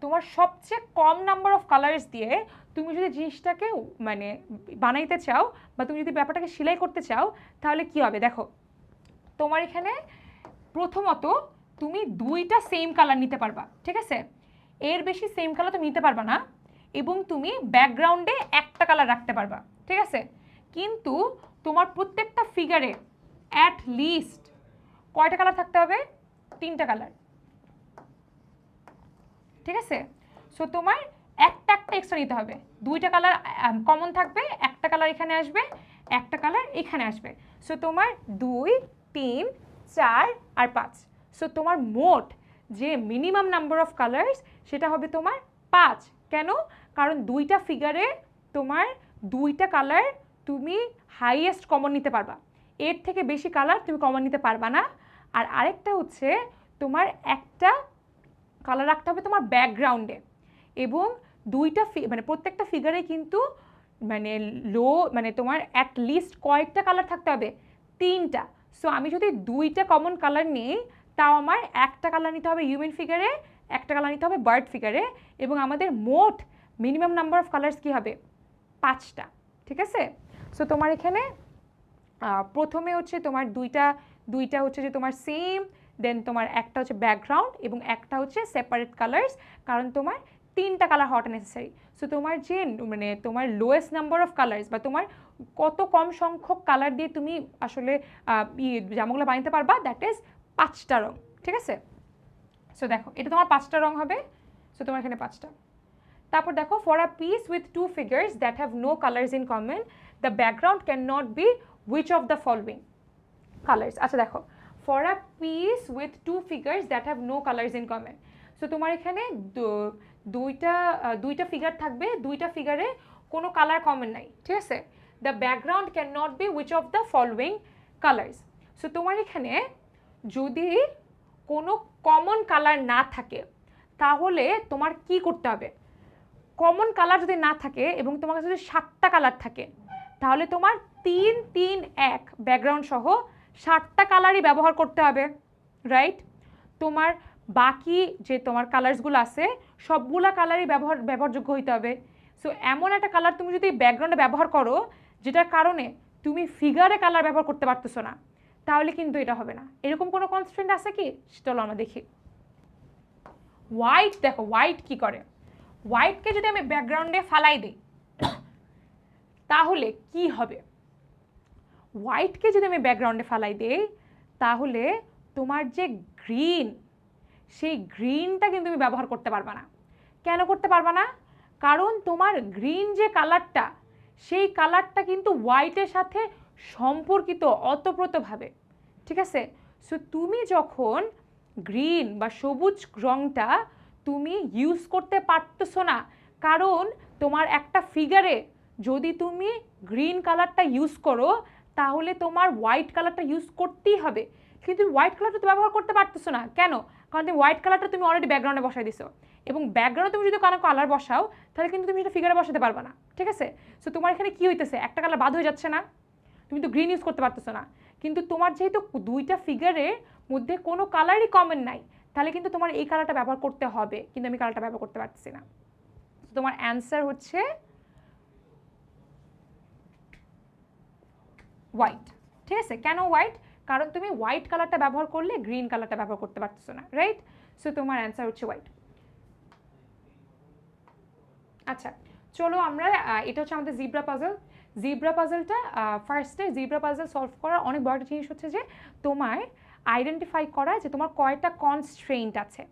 তোমার সবচেয়ে কম নাম্বার অফ কালার্স দিয়ে তুমি যদি জিনিসটাকে মানে বানাইতে চাও বা তুমি যদি ব্যাপারটাকে সেলাই করতে চাও তাহলে কি হবে দেখো, তোমার এখানে প্রথমত তুমি 2টা সেম কালার নিতে পারবা, ঠিক আছে? এর বেশি সেম কালার তুমি নিতে পারবা না, এবং তুমি ব্যাকগ্রাউন্ডে একটা কালার রাখতে পারবা, ঠিক আছে? কিন্তু তোমার প্রত্যেকটা ফিগারে অ্যাট লিস্ট কয়টা কালার থাকতে হবে? 3টা কালার, ঠিক আছে? সো তোমার একটা এক্সট্রা নিতে হবে, 2টা কালার কমন থাকবে, একটা কালার এখানে আসবে, একটা কালার এখানে আসবে। সো তোমার 2, 3, 4 আর 5। সো তোমার মোট যে মিনিমাম নাম্বার অফ কালার্স সেটা হবে তোমার 5। কেন? কারণ 2টা ফিগারে তোমার 2টা কালার তুমি হাইয়েস্ট কমন নিতে পারবা, এর থেকে বেশি কালার তুমি কমন নিতে পারবা না। আর আরেকটা হচ্ছে তোমার একটা কালার রাখতে হবে তোমার ব্যাকগ্রাউন্ডে, এবং 2টা মানে প্রত্যেকটা ফিগারে কিন্তু মানে মানে তোমার অ্যাট লিস্ট কয়েকটা কালার থাকতে হবে? 3টা। সো আমি যদি 2টা কমন কালার নিই, তাও আমার একটা কালার নিতে হবে হিউম্যান ফিগারে, একটা কালার নিতে হবে বার্ড ফিগারে, এবং আমাদের মোট মিনিমাম নাম্বার অফ কালার্স কী হবে? 5টা, ঠিক আছে? সো তোমার এখানে প্রথমে হচ্ছে তোমার দুইটা হচ্ছে যে তোমার সেম, দেন তোমার একটা হচ্ছে ব্যাকগ্রাউন্ড এবং একটা হচ্ছে সেপারেট কালার্স, কারণ তোমার 3টা কালার হওয়াটা নেসেসারি। সো তোমার যে মানে তোমার লোয়েস্ট নাম্বার অফ কালার্স বা তোমার কত কম সংখ্যক কালার দিয়ে তুমি আসলে জামাগুলো বানাতে পারবা, দ্যাট ইজ 5টা রং, ঠিক আছে? সো দেখো এটা তোমার 5টা রং হবে। সো তোমার এখানে 5টা। তারপর দেখো, for a piece with 2 figures that have no colours in common, the background can not be which of the following colors? আচ্ছা দেখো, for a piece with 2 figures that have no colors in common, so তোমার এখানে দুইটা figure থাকবে, 2টা ফিগারে কোনো colour common নাই, ঠিক আছে? The background can not be which of the following colors? So তোমার এখানে যদি কোনো কমন কালার না থাকে তাহলে তোমার কি করতে হবে? কমন কালার যদি না থাকে এবং তোমার কাছে যদি 7টা কালার থাকে, তাহলে তোমার 3, 3, 1 ব্যাকগ্রাউন্ড সহ 7টা কালারই ব্যবহার করতে হবে, রাইট? তোমার বাকি যে তোমার কালার্সগুলো আছে সবগুলা কালারই ব্যবহারযোগ্য হইতে হবে। সো এমন একটা কালার তুমি যদি ব্যাকগ্রাউন্ডে ব্যবহার করো যেটার কারণে তুমি ফিগারে কালার ব্যবহার করতে পারতেছো না, তাহলে কিন্তু এটা হবে না। এরকম কোনো কনস্ট্রেন্ট আছে কি? চলো আমরা দেখি। হোয়াইট, দেখো হোয়াইট কি করে। হোয়াইটকে যদি আমি ব্যাকগ্রাউন্ডে ফালাই দিই তাহলে কি হবে? হোয়াইটকে যদি আমি ব্যাকগ্রাউন্ডে ফালাই দিই তাহলে তোমার যে গ্রিন, সেই গ্রিনটা কিন্তু তুমি ব্যবহার করতে পারবা না। কেন করতে পারবা না? কারণ তোমার গ্রিন যে কালারটা, সেই কালারটা কিন্তু হোয়াইটের সাথে সম্পর্কিত ওতপ্রোতভাবে, ঠিক আছে? সো তুমি যখন গ্রিন বা সবুজ রংটা তুমি ইউজ করতে পারতেছো না, কারণ তোমার একটা ফিগারে যদি তুমি গ্রিন কালারটা ইউজ করো তাহলে তোমার হোয়াইট কালারটা ইউজ করতেই হবে, কিন্তু তুমি হোয়াইট কালারটা তো ব্যবহার করতে পারতেছো না। কেন? কারণ তুমি হোয়াইট কালারটা তুমি অলরেডি ব্যাকগ্রাউন্ডে বসাই দিছো, এবং ব্যাকগ্রাউন্ডে তুমি যদি কোনো কালার বসাও তাহলে কিন্তু তুমি সেটা ফিগারে বসাতে পারবে না, ঠিক আছে? সো তোমার এখানে কি হইতেছে? একটা কালার বাদ হয়ে যাচ্ছে না, তুমি তো গ্রিন ইউজ করতে পারতেছো না। কিন্তু তোমার যেহেতু 2টা ফিগারের মধ্যে কোনো কালারই কমন নাই, তাহলে কিন্তু তোমার এই কালারটা ব্যবহার করতে হবে, কিন্তু আমি কালারটা ব্যবহার করতে পারতেছি না। তোমার অ্যান্সার হচ্ছে হোয়াইট, ঠিক আছে? কেন হোয়াইট? কারণ তুমি হোয়াইট কালারটা ব্যবহার করলে গ্রিন কালারটা ব্যবহার করতে পারতেছো না, রাইট? সো তোমার অ্যান্সার হচ্ছে হোয়াইট। আচ্ছা চলো আমরা, এটা হচ্ছে আমাদের জিব্রা পাজল। জিব্রা পাজলটা ফার্স্টে জিব্রা পাজল সলভ করার অনেক বড় একটা জিনিস হচ্ছে যে তোমার আইডেন্টিফাই করা যে তোমার কয়টা কনস্ট্রেইন্ট আছে,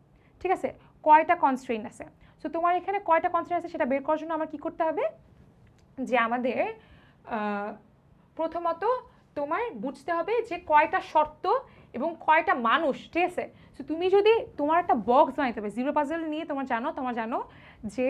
ঠিক আছে? কয়টা কনস্ট্রেইন্ট আছে। সো তোমার এখানে কয়টা কনস্ট্রেইন্ট আছে সেটা বের করার জন্য আমার কী করতে হবে? যে আমাদের প্রথমত তোমার বুঝতে হবে যে কয়টা শর্ত এবং কয়টা মানুষ, ঠিক আছে? সো তুমি যদি তোমার একটা বক্স বানাইতে হবে, জিব্রা পাজল নিয়ে তোমার জানো যে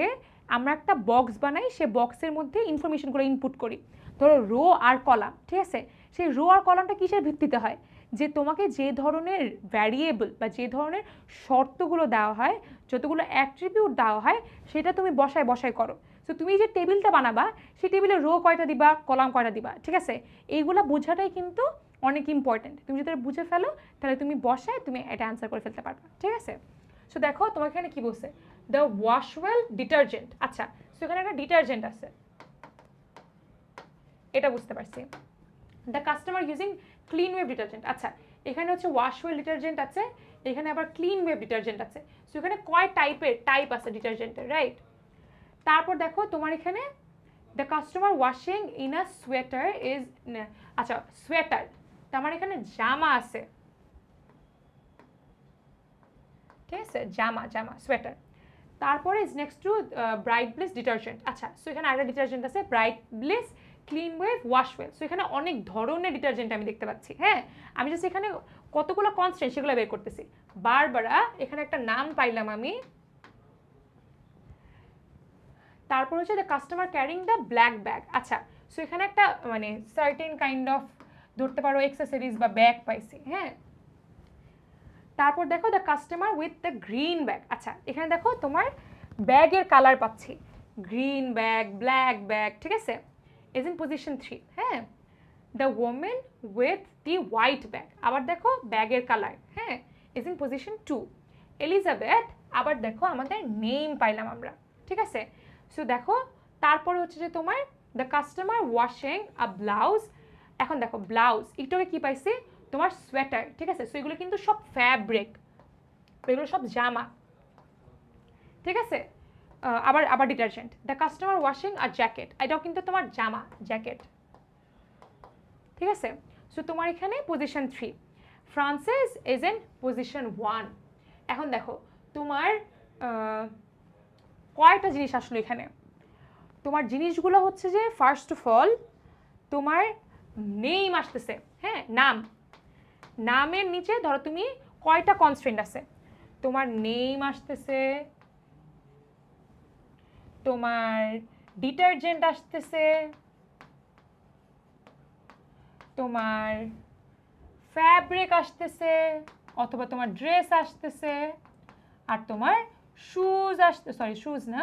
আমরা একটা বক্স বানাই, সে বক্সের মধ্যে ইনফরমেশনগুলো ইনপুট করি, ধরো রো আর কলাম, ঠিক আছে? সেই রো আর কলামটা কিসের ভিত্তিতে হয়? যে তোমাকে যে ধরনের ভ্যারিয়েবল বা যে ধরনের শর্তগুলো দেওয়া হয়, যতগুলো অ্যাট্রিবিউট দেওয়া হয়, সেটা তুমি বসায় করো। সো তুমি যে টেবিলটা বানাবা সেই টেবিলে রো কয়টা দিবা, কলাম কয়টা দিবা, ঠিক আছে? এইগুলো বোঝাটাই কিন্তু অনেক ইম্পর্টেন্ট। তুমি যদি বুঝে ফেলো তাহলে তুমি বসায় তুমি এটা অ্যান্সার করে ফেলতে পারবা, ঠিক আছে? সো দেখো তোমার এখানে কি বলছে, দ্য ওয়াশওয়েল ডিটারজেন্ট। আচ্ছা, সো এখানে একটা ডিটারজেন্ট আছে, এটা বুঝতে পারছি। The customer using Clean Wave detergent. আচ্ছা, এখানে হচ্ছে ওয়াশওয়েল ডিটারজেন্ট আছে এখানে আবার ক্লিন ওয়েভ ডিটারজেন্ট আছে। সো এখানে কয় টাইপ আছে ডিটারজেন্টের, রাইট? তারপর দেখো তোমার এখানে the customer washing in a sweater is, আচ্ছা সোয়েটার তার মানে এখানে জামা আছে, ঠিক আছে, জামা সোয়েটার। তারপরে is next to bright bliss detergent. আচ্ছা, সো এখানে আরেকটা ডিটারজেন্ট আছে Bright Bliss Clean Wave WashWell. সো এখানে অনেক ধরনের ডিটারজেন্ট আমি দেখতে পাচ্ছি। হ্যাঁ, আমি জাস্ট এখানে কতগুলো কনস্ট্যান্ট সেগুলো বের করতেছি। বারবারা, এখানে একটা নাম পাইলাম আমি। তারপর হচ্ছে the customer carrying the black bag. আচ্ছা, সো এখানে একটা মানে সার্টেন কাইন্ড অফ ধরতে পারো এক্সেসরিজ বা ব্যাগ পাইছি। হ্যাঁ, তারপর দেখো the customer with the green bag. আচ্ছা, এখানে দেখো তোমার ব্যাগের কালার পাচ্ছি, গ্রিন ব্যাগ, ব্ল্যাক ব্যাগ, ঠিক আছে, ইজ ইন পজিশন 3। হ্যাঁ, the women with the white bag, আবার দেখো ব্যাগের কালার, হ্যাঁ, ইজ ইন পজিশন 2। এলিজাবেথ, আবার দেখো আমাদের নেম পাইলাম আমরা, ঠিক আছে। সো দেখো তারপর হচ্ছে যে তোমার the customer washing a blouse. এখন দেখো ব্লাউজ, একটু কি পাইছি, তোমার সোয়েটার, ঠিক আছে। সো এগুলো কিন্তু সব ফ্যাব্রিক, এগুলো সব জামা, ঠিক আছে। আবার detergent, the customer washing a jacket, এটাও কিন্তু তোমার জামা, জ্যাকেট, ঠিক আছে। সো তোমার এখানে position 3। Francis is in position 1। এখন দেখো তোমার কয়টা জিনিস আসলো এখানে। তোমার জিনিসগুলো হচ্ছে যে ফার্স্ট অফ অল তোমার নেম আসতেছে, হ্যাঁ, নামের নিচে ধরো তুমি কয়টা কনস্ট্রেন্ট আছে, তোমার নেম আসতেছে, তোমার ডিটারজেন্ট আসতেছে, তোমার ফ্যাব্রিক আসতেছে অথবা তোমার ড্রেস আসতেছে, আর তোমার শুজ আসতে, সরি শুজ না,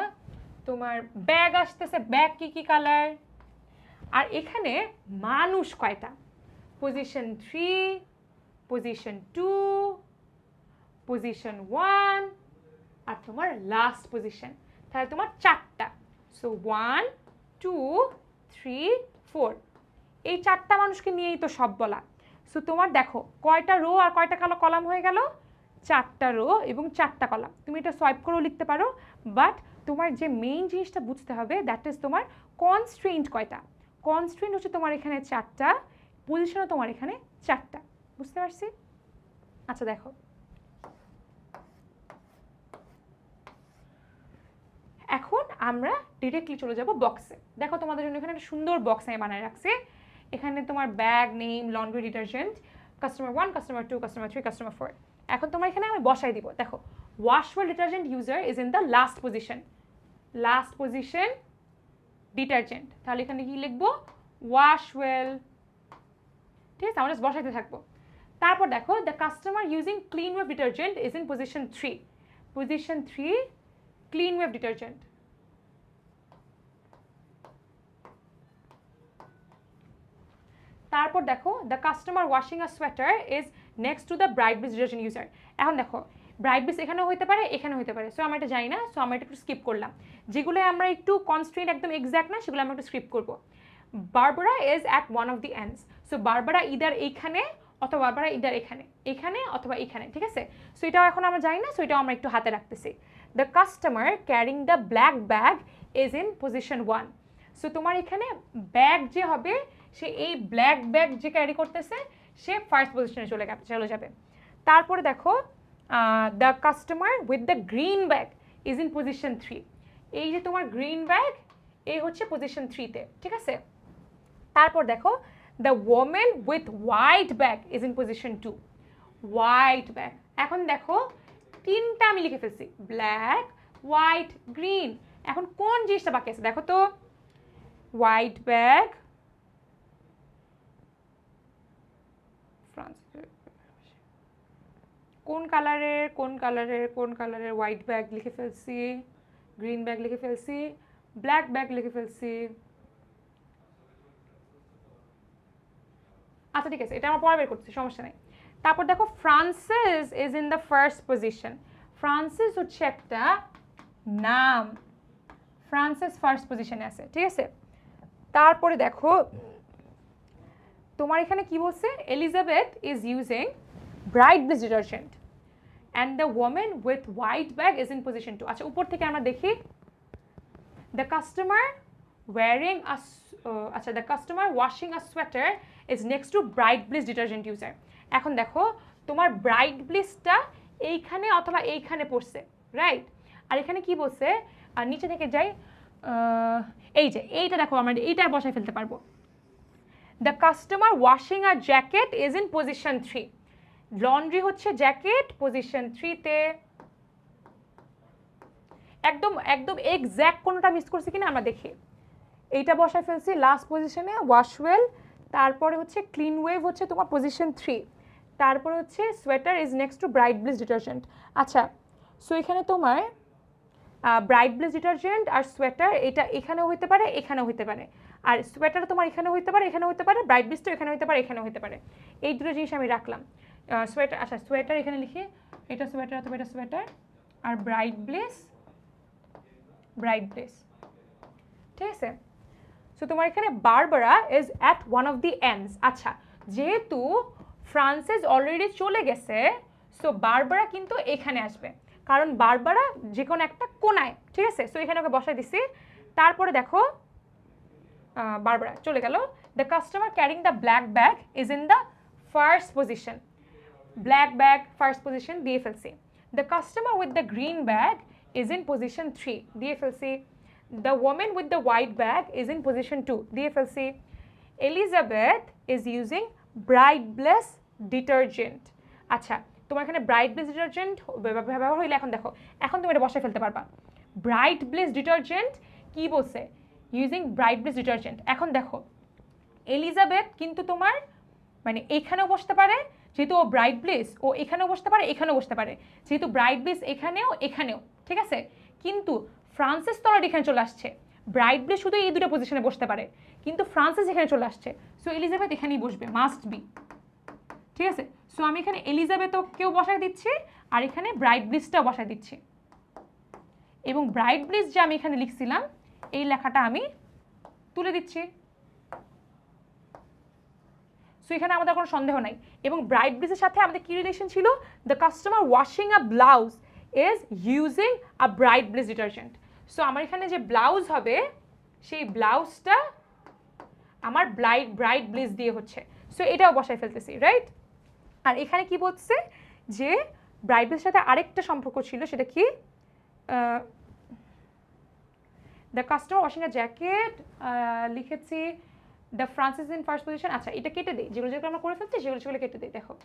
তোমার ব্যাগ আসতেছে, ব্যাগ কি কালার, আর এখানে মানুষ কয়টা, পজিশন 3, পজিশন 2, পজিশন 1, আর তোমার লাস্ট পজিশন, তাহলে তোমার 4টা। সো 1, 2, 3, 4, এই 4টা মানুষকে নিয়েই তো সব বলা। সো তোমার দেখো কয়টা রো আর কয়টা কলাম হয়ে গেল, 4টা রো এবং 4টা কলাম। তুমি এটা সোয়াইপ করেও লিখতে পারো, বাট তোমার যে মেইন জিনিসটা বুঝতে হবে দ্যাট ইজ তোমার কনস্ট্রেন্ট কয়টা। কনস্ট্রেন্ট হচ্ছে তোমার এখানে 4টা, পজিশনও তোমার এখানে 4টা, বুঝতে পারছি? আচ্ছা দেখো, এখন আমরা ডিরেক্টলি চলে যাব বক্সে। দেখো তোমাদের জন্য এখানে একটা সুন্দর বক্স আমি বানায় রাখছি। এখানে তোমার bag, name, laundry detergent, customer 1, customer 2, customer 3, customer 4। এখন তোমার এখানে আমি বসাই দিব। দেখো WashWell detergent user is in the last position detergent. তাহলে এখানে কি লিখবো, ওয়াশওয়েল, ঠিক আছে, আমরা বসাইতে থাকবো। তারপর দেখো the customer using Clean Wave detergent is in position 3, Clean Wave detergent. তারপর দেখো the customer washing a sweater is next to the bright bliss detergent user. এখন দেখো ব্রাইট ব্লিস এখানেও হতে পারে, এখানেও হতে পারে। সো আমরা এটা জানি না, সো আমরা এটা একটু স্কিপ করলাম। যেগুলো আমরা একটু কনস্ট্রেন্ট একদম এক্স্যাক্ট না, সেগুলো আমরা একটু স্কিপ করবো। Barbara is at one of the ends. So Barbara either এইখানে অথবা বারবারা ইদার এখানে অথবা এখানে, ঠিক আছে। সো এটাও এখন আমরা জানি না, সো এটাও আমরা একটু হাতে রাখতেছি। The customer carrying the black bag is in position 1। So তোমার এখানে ব্যাগ যে হবে, সে এই ব্ল্যাক ব্যাগ যে ক্যারি করতেছে সে ফার্স্ট পজিশনে চলে যাবে। তারপরে দেখো the customer with the green bag is in position 3। এই যে তোমার গ্রিন ব্যাগ, এই হচ্ছে পজিশন 3-তে, ঠিক আছে। তারপর দেখো the women with white bag is in position 2, white bag. এখন দেখো 3টা আমি লিখে ফেলছি, ব্ল্যাক, হোয়াইট, গ্রিন। এখন কোন জিনিসটা বাকি আছে দেখো তো, হোয়াইট ব্যাগ, কোন কালারের হোয়াইট ব্যাগ লিখে ফেলছি, গ্রিন ব্যাগ লিখে ফেলছি, ব্ল্যাক ব্যাগ লিখে ফেলছি। আচ্ছা ঠিক আছে, এটা আমরা পরে বের করছি, সমস্যা নেই। তারপর দেখো Francis is in the first position. Francis হচ্ছে একটা নাম, ফ্রান্সিস ফার্স্ট পজিশনে আছে, ঠিক আছে। তারপরে দেখো তোমার এখানে কি বলছে, Elizabeth is using bright bliss detergent. and the woman with white bag is in position 2. আচ্ছা উপর থেকে আমরা দেখি the customer wearing a আচ্ছা the customer washing a sweater is next to bright bliss detergent user. এখন দেখো তোমার bright ব্লিসটা এইখানে অথবা এইখানে পড়ছে, রাইট? আর এখানে কি বলছে, আর নিচে থেকে যাই, এই যে এইটা দেখো আমরা এইটা বসায় ফেলতে পারবো। The customer washing a jacket is in position 3, laundry হচ্ছে জ্যাকেট পজিশন 3-তে। একদম একদম এক্স্যাক্ট কোনটা মিস করছি কিনা আমরা দেখি। এইটা বসায় ফেলছি লাস্ট পজিশনে ওয়াশওয়েল, তারপরে হচ্ছে ক্লিন ওয়েভ হচ্ছে তোমার পজিশন 3, তারপরে হচ্ছে sweater is next to bright bliss detergent. আচ্ছা সো এখানে তোমার ব্রাইট ব্লিস ডিটারজেন্ট আর সোয়েটার এটা এখানেও হইতে পারে, এখানেও হইতে পারে, আর সোয়েটার তোমার এখানেও হইতে পারে, এখানেও হইতে পারে, ব্রাইট ব্লিসটা এখানে হইতে পারে, এখানেও হইতে পারে। এই দুটো জিনিস আমি রাখলাম। সোয়েটার, আচ্ছা সোয়েটার এখানে লিখি, এটা সোয়েটার অথবা এটা সোয়েটার, আর ব্রাইট ব্লিস, ব্রাইট ব্লিস, ঠিক আছে? সো তোমার এখানে Barbara is at one of the ends. আচ্ছা যেহেতু ফ্রান্সিস অলরেডি চলে গেছে, সো বারবারা কিন্তু এখানে আসবে, কারণ বারবারা যে কোনো একটা কোনায়, ঠিক আছে? সো এখানে ওকে বসাই দিছি। তারপরে দেখো বারবারা চলে গেল। The customer carrying the black bag is in the first position, black bag first position দিয়ে ফেলছি। The customer with the green bag is in position 3 দিয়ে ফেলছি। The woman with the white bag is in position 2 দিয়ে ফেলছি। Elizabeth is using bright bliss detergent। আচ্ছা তোমার এখানে bright bliss detergent ব্যবহার হইলে এখন দেখো, এখন তুমি এটা বসায় ফেলতে পারবা। ব্রাইট ব্লিস ডিটারজেন্ট কি বলছে, ইউজিং ব্রাইট ব্লিস ডিটারজেন্ট। এখন দেখো এলিজাবেথ কিন্তু তোমার মানে এখানেও বসতে পারে, যেহেতু ও ব্রাইট ব্লিস, ও এখানেও বসতে পারে, এখানেও বসতে পারে, যেহেতু ব্রাইট ব্লিস এখানেও এখানেও, ঠিক আছে? কিন্তু ফ্রান্সিস তো অলরেডি এখানে চলে আসছে, ব্রাইট ব্লিস শুধু এই দুটো পজিশনে বসতে পারে, কিন্তু ফ্রান্সিস এখানে চলে আসছে, সো এলিজাবেথ এখানেই বসবে, মাস্ট বি, ঠিক আছে? সো আমি এখানে এলিজাবেথকেও বসায় দিচ্ছি, আর এখানে ব্রাইট ব্লিসটাও বসায় দিচ্ছি, এবং ব্রাইট ব্লিস যে আমি এখানে লিখছিলাম এই লেখাটা আমি তুলে দিচ্ছি। সো এখানে আমাদের কোনো সন্দেহ নাই। এবং ব্রাইট ব্লিসের সাথে আমাদের কি রিলেশন ছিল, the customer washing a blouse is using a bright bliss detergent. So আমার এখানে যে ব্লাউজ হবে সেই ব্লাউজটা আমার ব্রাইট ব্লিস দিয়ে হচ্ছে, সো এটাও বসায় ফেলতেছি, রাইট? আর এখানে কি বলছে যে ব্রাইট ব্লিসের সাথে আরেকটা সম্পর্ক ছিল, সেটা কি, the customer washing a jacket লিখেছি, the Francis in first position. আচ্ছা এটা কেটে দিই, যেগুলো যেগুলো আমরা করে ফেলছি সেগুলো কেটে দিই। দেখো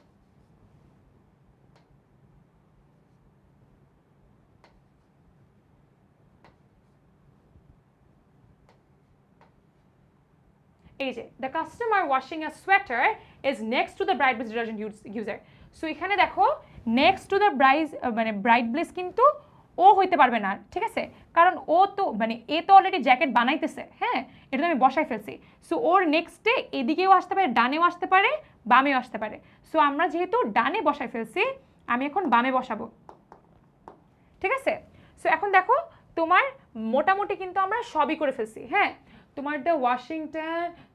এই যে the customer washing a sweater is next to the bright bliss detergent user. So এখানে দেখো নেক্সট টু দ্য মানে ব্রাইট ব্লিস কিন্তু ও হইতে পারবে না, ঠিক আছে? কারণ ও তো মানে এ তো অলরেডি জ্যাকেট বানাইতেছে, হ্যাঁ, এটা তো আমি বসাই ফেলছি। সো ওর নেক্সটে এদিকেও আসতে পারে, ডানেও আসতে পারে, বামেও আসতে পারে। সো আমরা যেহেতু ডানে বসাই ফেলছি, আমি এখন বামে বসাবো, ঠিক আছে? সো এখন দেখো তোমার মোটামুটি কিন্তু আমরা সবই করে ফেলছি, হ্যাঁ। তোমার the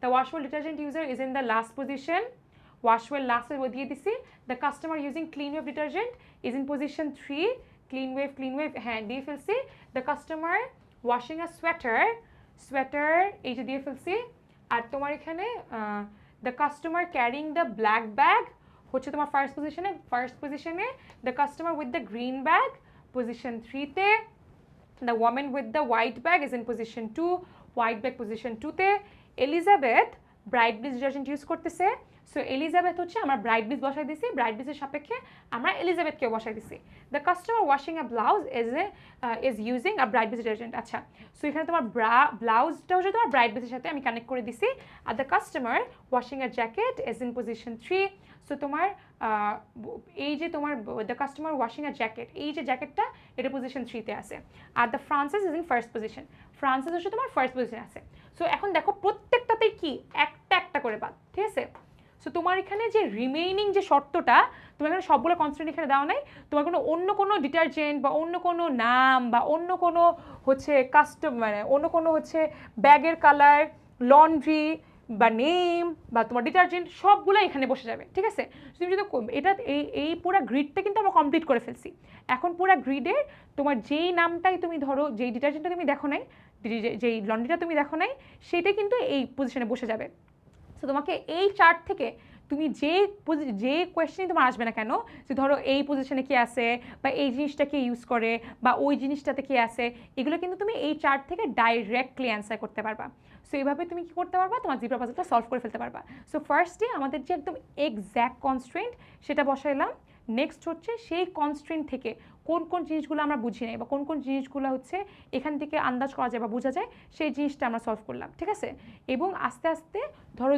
WashWell detergent user is in the last position, WashWell লাস্টে দিয়ে দিছি। The customer using Clean Wave detergent is in position 3, Clean Wave হ্যাঁ দিয়ে ফেলছি। The customer washing a sweater এই যে দিয়ে ফেলছি। আর তোমার এখানে the customer carrying the black bag হচ্ছে তোমার ফার্স্ট পজিশনে। The customer with the green bag position 3-তে। The women with the white bag is in position 2, white bag position 2-তে। Elizabeth Bright bliss detergent use করতেছে, so Elizabeth হচ্ছে আমরা bright bliss বসাই দিছি, ব্রাইট ব্লিসের সাপেক্ষে আমরা এলিজাবেথকেও বসাই দিছি। The customer washing a blouse is using a bright bliss detergent. আচ্ছা সো এখানে তোমার ব্লাউজটা হচ্ছে তোমার ব্রাইট ব্লিসের সাথে আমি কানেক্ট করে দিছি। Are the customer washing a jacket is in position 3। So তোমার এই যে তোমার the customer washing a jacket, এই যে জ্যাকেটটা এটা পজিশন 3-তে আছে। Are the Francis is in first position, Francis হচ্ছে তোমার ফার্স্ট পজিশন আছে। সো এখন দেখো প্রত্যেকটাতেই কি একটা করে বাদ, ঠিক আছে? সো তোমার এখানে যে রিমেইনিং যে শর্তটা, তোমার এখানে সবগুলো কনস্ট্যান্ট এখানে দেওয়া নাই, তোমার অন্য কোনো ডিটারজেন্ট বা অন্য কোনো নাম বা অন্য কোনো হচ্ছে কাস্টম মানে অন্য কোনো হচ্ছে ব্যাগের কালার, লন্ড্রি, বা নেম বা তোমার ডিটারজেন্ট সবগুলো এখানে বসে যাবে, ঠিক আছে? তুমি যদি এটা এই পুরো গ্রিডটা কিন্তু আমরা কমপ্লিট করে ফেলছি। এখন পুরো গ্রিডের তোমার যেই নামটাই তুমি ধরো, যেই ডিটারজেন্টটা তুমি দেখো নাই, যেই লন্ড্রিটা তুমি দেখো নাই, সেটাই কিন্তু এই পজিশনে বসে যাবে। সো তোমাকে এই চার্ট থেকে তুমি যে কোয়েশ্চেনই তোমার আসবে না কেন, যে ধরো এই পজিশনে কি আছে বা এই জিনিসটা কে ইউজ করে বা ওই জিনিসটাতে কি আছে, এগুলো কিন্তু তুমি এই চার্ট থেকে ডাইরেক্টলি অ্যান্সার করতে পারবা। সো এইভাবে তুমি কি করতে পারবা, তোমার জিব্রা পাজলটা সলভ করে ফেলতে পারবা। সো ফার্স্টে আমাদের যে একদম এক্স্যাক্ট কনস্ট্রেন্ট সেটা বসাইলাম। নেক্সট হচ্ছে সেই কনস্ট্রেন্ট থেকে কোন কোন জিনিসগুলো আমরা বুঝি নাই বা কোন কোন জিনিসগুলো হচ্ছে এখান থেকে আন্দাজ করা যায় বা বোঝা যায়, সেই জিনিসটা আমরা সলভ করলাম, ঠিক আছে? এবং আস্তে আস্তে ধরো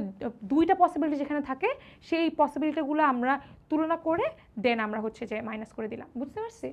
দুইটা পসিবিলিটি যেখানে থাকে সেই পসিবিলিটিগুলো আমরা তুলনা করে দেন আমরা হচ্ছে যে মাইনাস করে দিলাম। বুঝতে পারছি?